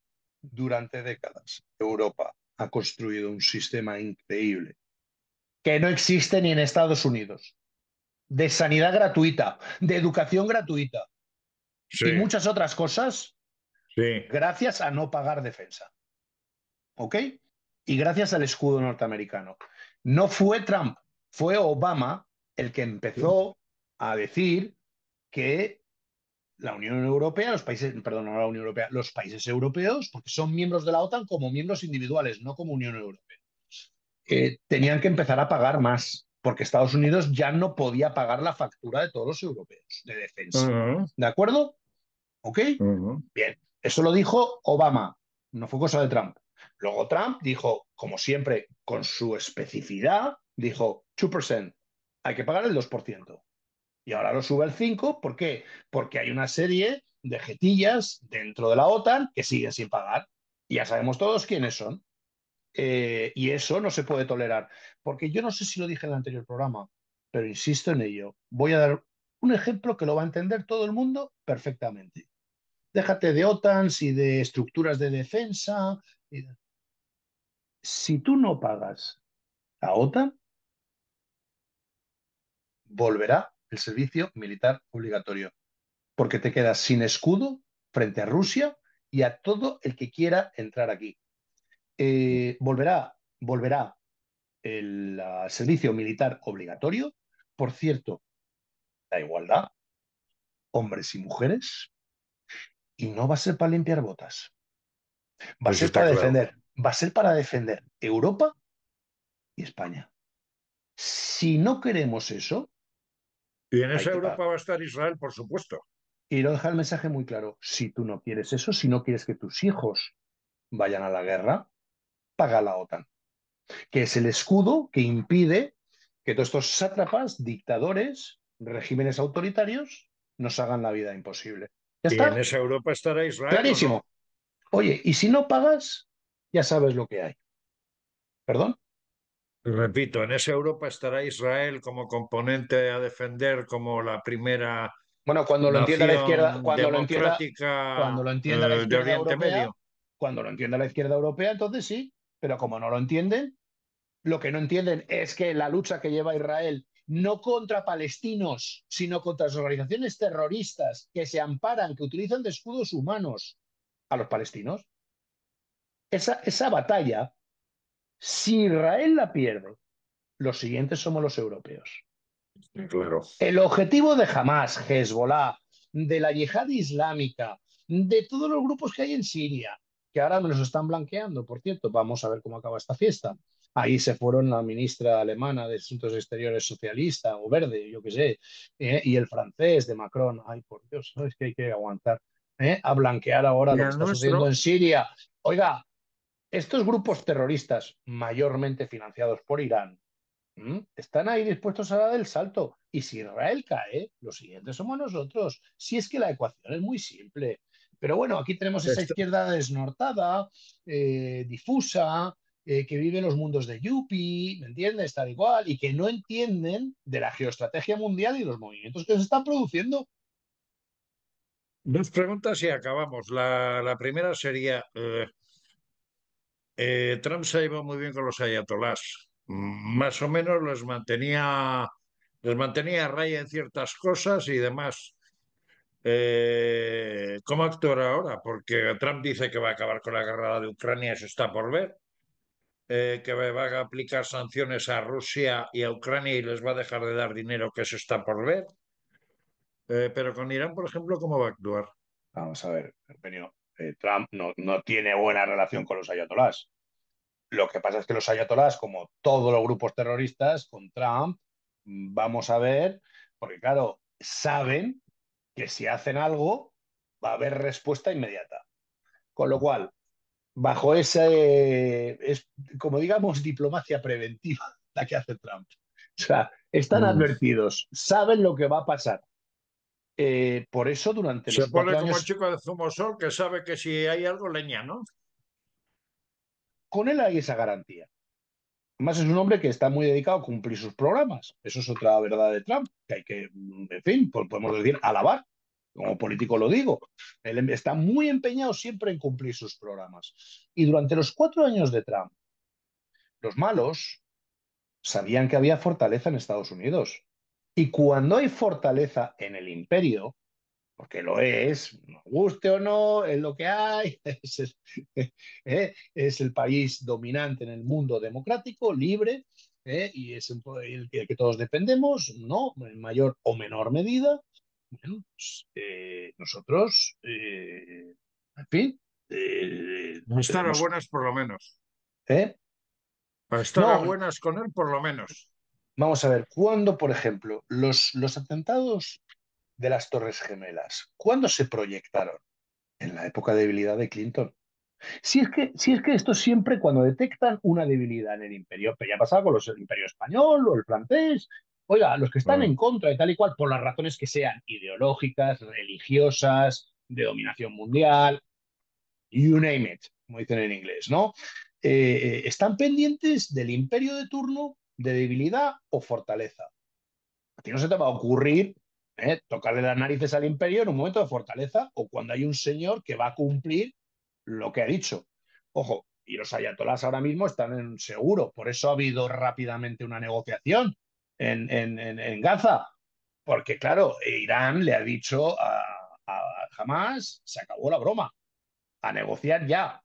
durante décadas Europa ha construido un sistema increíble que no existe ni en Estados Unidos, de sanidad gratuita, de educación gratuita Sí, y muchas otras cosas sí. gracias a no pagar defensa, ¿ok? Y gracias al escudo norteamericano. No fue Trump, fue Obama el que empezó a decir que la Unión Europea, los países, perdón, no la Unión Europea, los países europeos, porque son miembros de la OTAN como miembros individuales, no como Unión Europea, tenían que empezar a pagar más, porque Estados Unidos ya no podía pagar la factura de todos los europeos de defensa. Ujú, ¿De acuerdo? ¿Ok? ujú. Bien. Eso lo dijo Obama, no fue cosa de Trump. Luego Trump dijo, como siempre, con su especificidad, dijo 2%, hay que pagar el 2%. Y ahora lo sube al 5%, ¿por qué? Porque hay una serie de jetillas dentro de la OTAN que siguen sin pagar. Y ya sabemos todos quiénes son. Y eso no se puede tolerar. Porque yo no sé si lo dije en el anterior programa, pero insisto en ello. Voy a dar un ejemplo que lo va a entender todo el mundo perfectamente. Déjate de OTANs y de estructuras de defensa. Si tú no pagas a OTAN, volverá el servicio militar obligatorio, porque te quedas sin escudo frente a Rusia y a todo el que quiera entrar aquí. Volverá el servicio militar obligatorio. Por cierto, la igualdad, hombres y mujeres, y no va a ser para limpiar botas, va a Eso ser está para claro. defender, va a ser para defender Europa y España. Si no queremos eso, Y en hay esa que pagar. Europa va a estar Israel, por supuesto. Y quiero dejar el mensaje muy claro. Si tú no quieres eso, si no quieres que tus hijos vayan a la guerra, paga la OTAN, que es el escudo que impide que todos estos sátrapas, dictadores, regímenes autoritarios, nos hagan la vida imposible. ¿Ya ¿Y en está? esa Europa estará Israel o no? Clarísimo. Oye, y si no pagas, ya sabes lo que hay. ¿Perdón? Repito, en esa Europa estará Israel como componente a defender como la primera Bueno, cuando lo entienda la izquierda, nación democrática cuando lo entienda la de izquierda Oriente europea, Medio. cuando lo entienda la izquierda europea, entonces sí, pero como no lo entienden, lo que no entienden es que la lucha que lleva Israel no contra palestinos, sino contra las organizaciones terroristas que se amparan, que utilizan de escudos humanos a los palestinos, esa batalla, si Israel la pierde, los siguientes somos los europeos. Claro. El objetivo de Hamas, Hezbollah, de la yihad islámica, de todos los grupos que hay en Siria, que ahora nos están blanqueando, por cierto, vamos a ver cómo acaba esta fiesta. Ahí se fueron la ministra alemana de Asuntos Exteriores socialista o verde, yo qué sé, y el francés de Macron. Ay, por Dios, es que hay que aguantar. A blanquear ahora Y lo que el está sucediendo nuestro, en Siria. Oiga, estos grupos terroristas mayormente financiados por Irán, están ahí dispuestos a dar el salto. Y si Israel cae, los siguientes somos nosotros. Si es que la ecuación es muy simple. Pero bueno, aquí tenemos esa esto- izquierda desnortada, difusa, que vive en los mundos de Yuppie, ¿me entiendes? Tal igual, y que no entienden de la geoestrategia mundial y los movimientos que se están produciendo. dos preguntas y acabamos. La primera sería, Trump se llevó muy bien con los ayatolás. Más o menos les mantenía a raya en ciertas cosas y demás. ¿Cómo actuará ahora? Porque Trump dice que va a acabar con la guerra de Ucrania, eso está por ver. Que va a aplicar sanciones a Rusia y a Ucrania y les va a dejar de dar dinero, que eso está por ver. Pero con Irán, por ejemplo, ¿cómo va a actuar? Vamos a ver, Eugenio, Trump no tiene buena relación con los ayatolás. Lo que pasa es que los ayatolás, como todos los grupos terroristas, con Trump, vamos a ver, porque claro, saben que si hacen algo va a haber respuesta inmediata. Con lo cual, bajo ese, es como digamos, diplomacia preventiva la que hace Trump. O sea, están Mm. advertidos, saben lo que va a pasar. Por eso, durante Se los pone cuatro como el años, chico de Zumosol que sabe que si hay algo, leña, ¿no? con él hay esa garantía. Además, es un hombre que está muy dedicado a cumplir sus programas. Eso es otra verdad de Trump, que hay que, en fin, podemos decir, alabar. Como político lo digo. Él está muy empeñado siempre en cumplir sus programas. Y durante los 4 años de Trump, los malos sabían que había fortaleza en Estados Unidos. Y cuando hay fortaleza en el imperio, porque lo es, nos guste o no, es lo que hay, es el país dominante en el mundo democrático, libre, y es el que todos dependemos, ¿no? En mayor o menor medida. bueno, pues, nosotros, en fin, Estar a tenemos... buenas por lo menos. ¿eh? Para estar a No, buenas con él por lo menos. vamos a ver, ¿cuándo, por ejemplo, los atentados de las Torres Gemelas, cuándo se proyectaron? En la época de debilidad de Clinton. Si es que esto siempre cuando detectan una debilidad en el imperio, pero ya pasaba con el imperio español o el francés, oiga, los que están Ah. en contra de tal y cual, por las razones que sean ideológicas, religiosas, de dominación mundial, you name it, como dicen en inglés, ¿no? Están pendientes del imperio de turno de debilidad o fortaleza. A ti no se te va a ocurrir tocarle las narices al imperio en un momento de fortaleza o cuando hay un señor que va a cumplir lo que ha dicho. Ojo, y los ayatolás ahora mismo están en seguro, por eso ha habido rápidamente una negociación en Gaza, porque claro, Irán le ha dicho a Hamas, se acabó la broma, a negociar ya,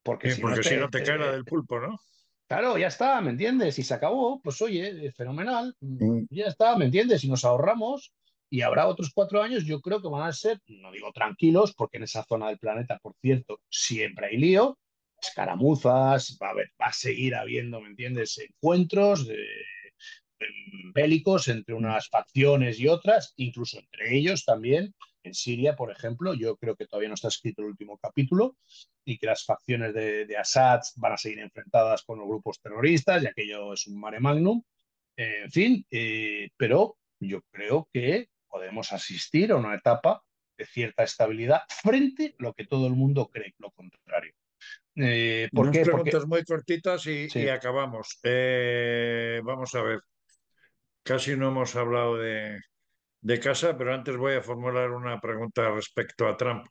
porque Sí, si no porque si no te, te cae la del pulpo, ¿no? claro, ya está, ¿me entiendes? Si se acabó, pues oye, fenomenal, Mm. ya está, ¿me entiendes? Si nos ahorramos y habrá otros 4 años, yo creo que van a ser, no digo tranquilos, porque en esa zona del planeta, por cierto, siempre hay lío, escaramuzas, va a seguir habiendo, ¿me entiendes? Encuentros bélicos entre unas facciones y otras, incluso entre ellos también. En Siria, por ejemplo, yo creo que todavía no está escrito el último capítulo y que las facciones de Assad van a seguir enfrentadas con los grupos terroristas y aquello es un mare magnum. En fin, pero yo creo que podemos asistir a una etapa de cierta estabilidad frente a lo que todo el mundo cree lo contrario. ¿Por Dos qué? Porque, preguntas muy cortitas y sí, acabamos. Vamos a ver, casi no hemos hablado de casa, pero antes voy a formular una pregunta respecto a Trump.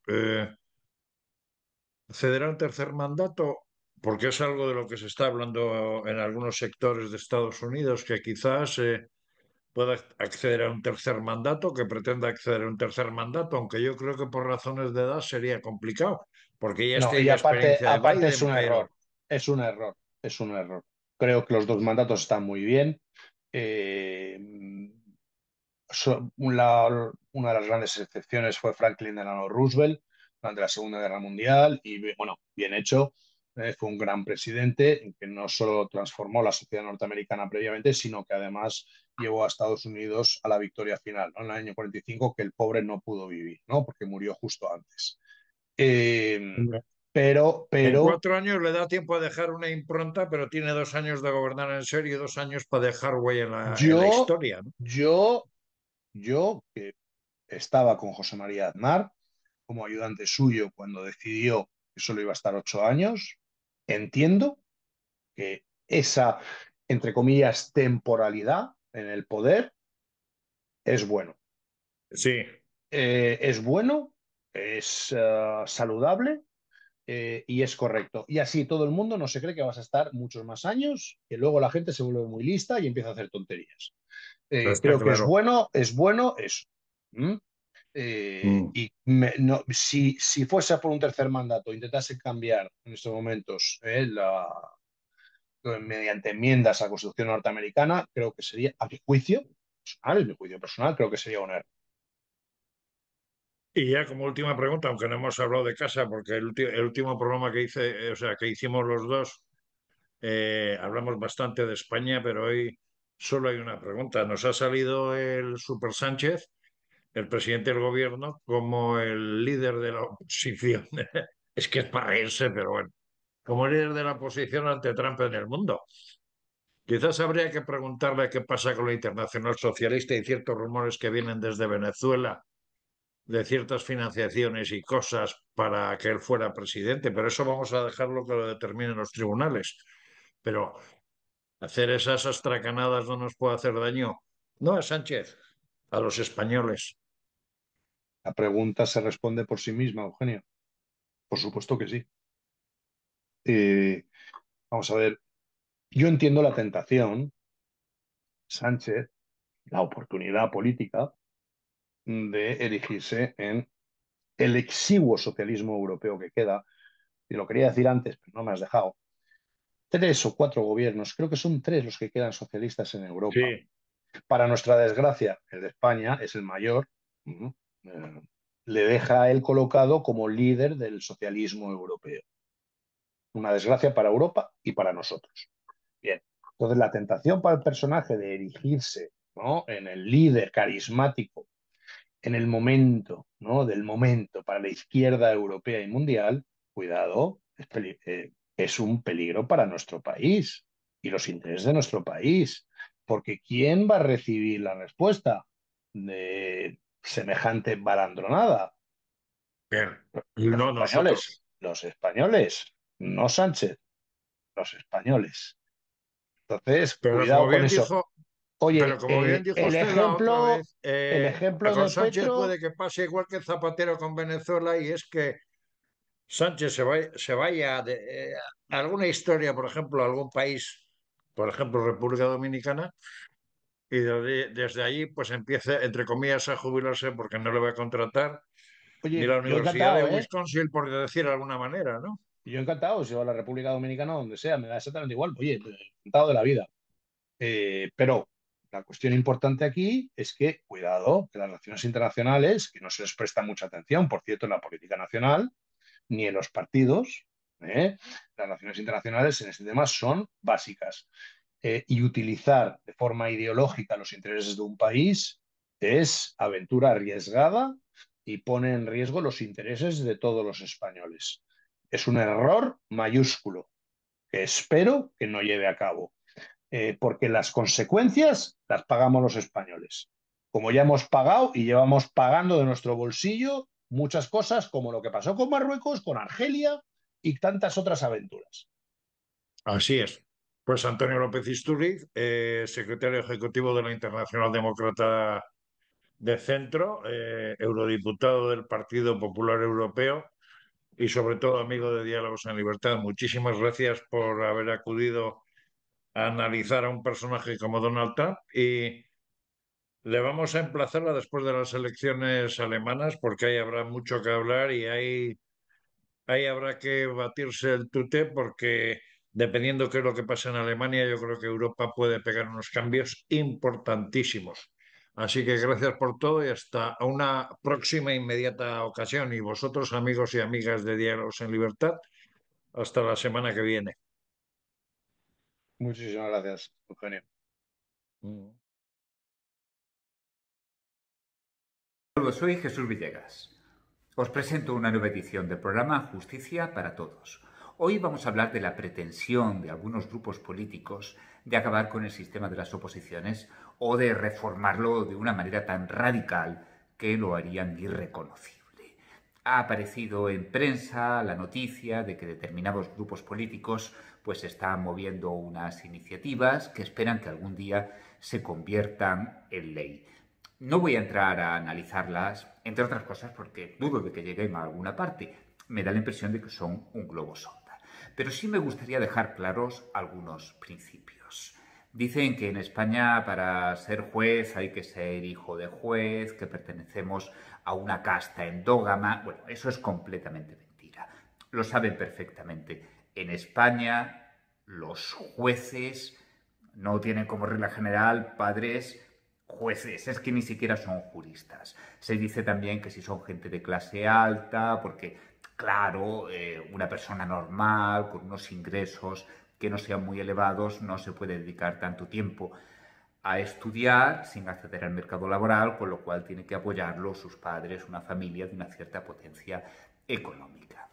¿Cederá un tercer mandato? Porque es algo de lo que se está hablando en algunos sectores de Estados Unidos, que quizás pueda acceder a un tercer mandato, que pretenda acceder a un tercer mandato, aunque yo creo que por razones de edad sería complicado, porque ya no, tiene y la aparte, experiencia de aparte es Biden, un pero error, es un error, es un error. Creo que los dos mandatos están muy bien. Eh, una de las grandes excepciones fue Franklin Delano Roosevelt durante la Segunda Guerra Mundial y bueno, bien hecho. Fue un gran presidente que no solo transformó la sociedad norteamericana previamente, sino que además llevó a Estados Unidos a la victoria final, ¿no? En el año 45, que el pobre no pudo vivir, ¿no? Porque murió justo antes. Eh, pero, en pero 4 años le da tiempo a dejar una impronta, pero tiene 2 años de gobernar en serio y 2 años para dejar huella en la yo, historia, ¿no? yo, yo que estaba con José María Aznar como ayudante suyo cuando decidió que solo iba a estar 8 años, entiendo que esa, entre comillas, temporalidad en el poder es bueno. Sí, Es bueno, es saludable y es correcto. Y así todo el mundo no se cree que vas a estar muchos más años, que luego la gente se vuelve muy lista y empieza a hacer tonterías. está Creo que claro. es bueno eso. ¿Mm? Mm. Si fuese por un tercer mandato, intentase cambiar en estos momentos mediante enmiendas a la Constitución norteamericana, creo que sería, a mi juicio personal, creo que sería un error. Y ya como última pregunta, aunque no hemos hablado de casa, porque el último programa que hice, o sea, que hicimos los dos, hablamos bastante de España, pero hoy solo hay una pregunta. Nos ha salido el Super Sánchez, el presidente del gobierno, como el líder de la oposición. Es que es para reírse, pero bueno, como líder de la oposición ante Trump en el mundo. Quizás habría que preguntarle qué pasa con la Internacional Socialista y ciertos rumores que vienen desde Venezuela de ciertas financiaciones y cosas para que él fuera presidente, pero eso vamos a dejarlo que lo determinen los tribunales. Pero hacer esas astracanadas no nos puede hacer daño. No a Sánchez, a los españoles. La pregunta se responde por sí misma, Eugenio. Por supuesto que sí. Eh, Vamos a ver, yo entiendo la tentación, Sánchez, la oportunidad política de erigirse en el exiguo socialismo europeo que queda, y lo quería decir antes, pero no me has dejado. 3 o 4 gobiernos, creo que son 3 los que quedan socialistas en Europa. Sí, Para nuestra desgracia, el de España es el mayor Le deja a él colocado como líder del socialismo europeo. Una desgracia para Europa y para nosotros. Bien, entonces la tentación para el personaje de erigirse, ¿no?, en el líder carismático, en el momento, ¿no?, del momento para la izquierda europea y mundial, cuidado, es un peligro para nuestro país y los intereses de nuestro país, porque ¿quién va a recibir la respuesta de semejante balandronada? Bien. Los No nosotros. españoles, no Sánchez, los españoles. Entonces, Pero como cuidado con bien eso. dijo, pero Oye, como bien dijo usted la otra vez, el ejemplo con de Sánchez Petro, puede que pase igual que Zapatero con Venezuela, y es que Sánchez se vaya a alguna historia, por ejemplo, a algún país, por ejemplo, República Dominicana, y desde allí pues empiece, entre comillas, a jubilarse porque no le va a contratar ni oye, la yo Universidad de encantado, ¿eh? Wisconsin, por decir de alguna manera, ¿no? Yo encantado, si voy a la República Dominicana, donde sea, me da exactamente igual. Oye, encantado de la vida. Pero la cuestión importante aquí es que, cuidado, que las relaciones internacionales, que no se les presta mucha atención, por cierto, en la política nacional, ni en los partidos, ¿eh? Las relaciones internacionales en este tema son básicas. Y utilizar de forma ideológica los intereses de un país es aventura arriesgada y pone en riesgo los intereses de todos los españoles. Es un error mayúsculo que espero que no lleve a cabo, porque las consecuencias las pagamos los españoles. Como ya hemos pagado y llevamos pagando de nuestro bolsillo muchas cosas, como lo que pasó con Marruecos, con Argelia y tantas otras aventuras. Así es. Pues Antonio López Istúriz, secretario ejecutivo de la Internacional Demócrata de Centro, eurodiputado del Partido Popular Europeo y sobre todo amigo de Diálogos en Libertad. Muchísimas gracias por haber acudido a analizar a un personaje como Donald Trump, y le vamos a emplazar a después de las elecciones alemanas porque ahí habrá mucho que hablar y ahí habrá que batirse el tute porque dependiendo qué es lo que pasa en Alemania, yo creo que Europa puede pegar unos cambios importantísimos. Así que gracias por todo y hasta una próxima e inmediata ocasión. Y vosotros, amigos y amigas de Diálogos en Libertad, hasta la semana que viene. Muchísimas gracias, Eugenio. Mm. Soy Jesús Villegas. Os presento una nueva edición del programa Justicia para Todos. Hoy vamos a hablar de la pretensión de algunos grupos políticos de acabar con el sistema de las oposiciones o de reformarlo de una manera tan radical que lo harían irreconocible. Ha aparecido en prensa la noticia de que determinados grupos políticos pues están moviendo unas iniciativas que esperan que algún día se conviertan en ley. No voy a entrar a analizarlas, entre otras cosas porque dudo de que lleguen a alguna parte. Me da la impresión de que son un globo sonda. Pero sí me gustaría dejar claros algunos principios. Dicen que en España para ser juez hay que ser hijo de juez, que pertenecemos a una casta endógama. Bueno, eso es completamente mentira. Lo saben perfectamente. En España los jueces no tienen como regla general padres jueces, es que ni siquiera son juristas. Se dice también que si son gente de clase alta, porque, claro, una persona normal, con unos ingresos que no sean muy elevados, no se puede dedicar tanto tiempo a estudiar sin acceder al mercado laboral, con lo cual tiene que apoyarlo sus padres, una familia de una cierta potencia económica.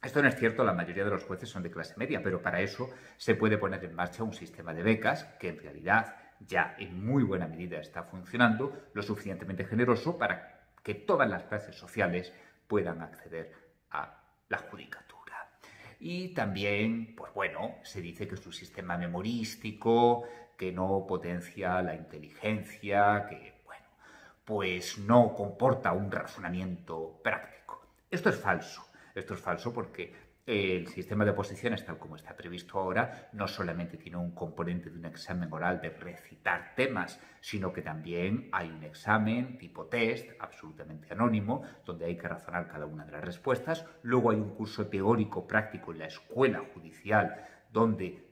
Esto no es cierto, la mayoría de los jueces son de clase media, pero para eso se puede poner en marcha un sistema de becas que en realidad ya en muy buena medida está funcionando, lo suficientemente generoso para que todas las clases sociales puedan acceder a la judicatura. Y también, pues bueno, se dice que es un sistema memorístico, que no potencia la inteligencia, que, bueno, pues no comporta un razonamiento práctico. Esto es falso. Esto es falso porque el sistema de oposiciones, tal como está previsto ahora, no solamente tiene un componente de un examen oral de recitar temas, sino que también hay un examen tipo test, absolutamente anónimo, donde hay que razonar cada una de las respuestas. Luego hay un curso teórico práctico en la escuela judicial, donde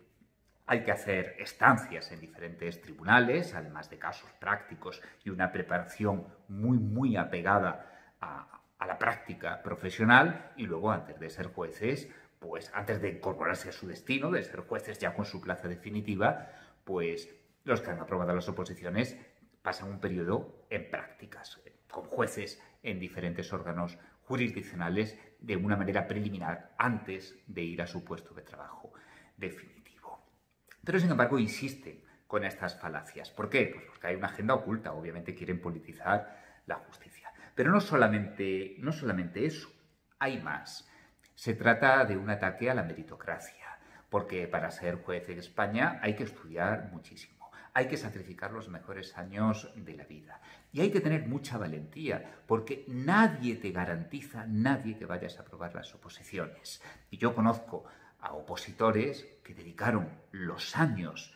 Hay que hacer estancias en diferentes tribunales, además de casos prácticos y una preparación muy apegada a la práctica profesional. Y luego, antes de ser jueces, pues antes de incorporarse a su destino, de ser jueces ya con su plaza definitiva, pues los que han aprobado las oposiciones pasan un periodo en prácticas, con jueces en diferentes órganos jurisdiccionales de una manera preliminar antes de ir a su puesto de trabajo definitivo. Pero, sin embargo, insisten con estas falacias. ¿Por qué? Pues porque hay una agenda oculta. Obviamente quieren politizar la justicia. Pero no solamente eso, hay más. Se trata de un ataque a la meritocracia, porque para ser juez en España hay que estudiar muchísimo. Hay que sacrificar los mejores años de la vida. Y hay que tener mucha valentía, porque nadie te garantiza, nadie que vayas a aprobar las oposiciones. Y yo conozco a opositores que dedicaron los años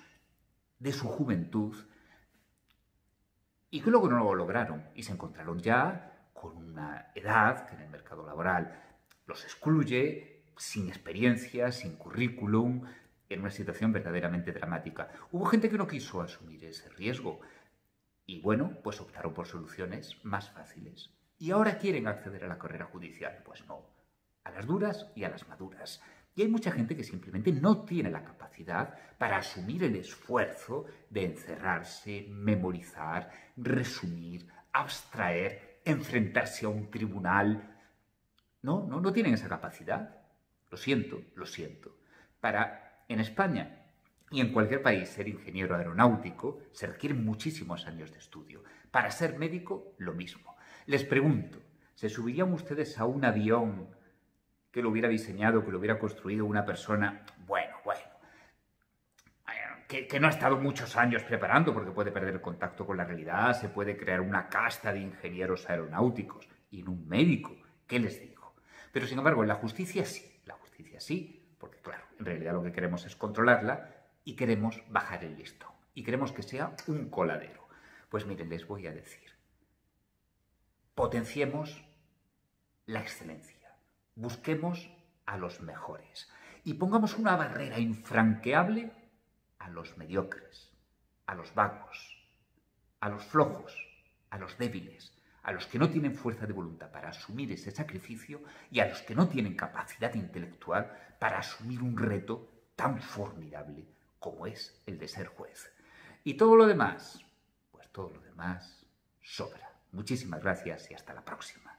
de su juventud y que luego no lo lograron y se encontraron ya con una edad que en el mercado laboral los excluye, sin experiencia, sin currículum, en una situación verdaderamente dramática. Hubo gente que no quiso asumir ese riesgo y, bueno, pues optaron por soluciones más fáciles. Y ahora quieren acceder a la carrera judicial. Pues no, a las duras y a las maduras. Y hay mucha gente que simplemente no tiene la capacidad para asumir el esfuerzo de encerrarse, memorizar, resumir, abstraer, enfrentarse a un tribunal. No tienen esa capacidad. Lo siento. En España y en cualquier país ser ingeniero aeronáutico se requieren muchísimos años de estudio. Para ser médico, lo mismo. Les pregunto, ¿se subirían ustedes a un avión que lo hubiera diseñado, que lo hubiera construido una persona, que no ha estado muchos años preparando porque puede perder el contacto con la realidad, se puede crear una casta de ingenieros aeronáuticos y en un médico? ¿Qué les digo? Pero, sin embargo, en la justicia sí, porque, claro, en realidad lo que queremos es controlarla y queremos bajar el listón y queremos que sea un coladero. Pues miren, les voy a decir, potenciemos la excelencia, busquemos a los mejores y pongamos una barrera infranqueable a los mediocres, a los vagos, a los flojos, a los débiles, a los que no tienen fuerza de voluntad para asumir ese sacrificio y a los que no tienen capacidad intelectual para asumir un reto tan formidable como es el de ser juez. Y todo lo demás, pues todo lo demás sobra. Muchísimas gracias y hasta la próxima.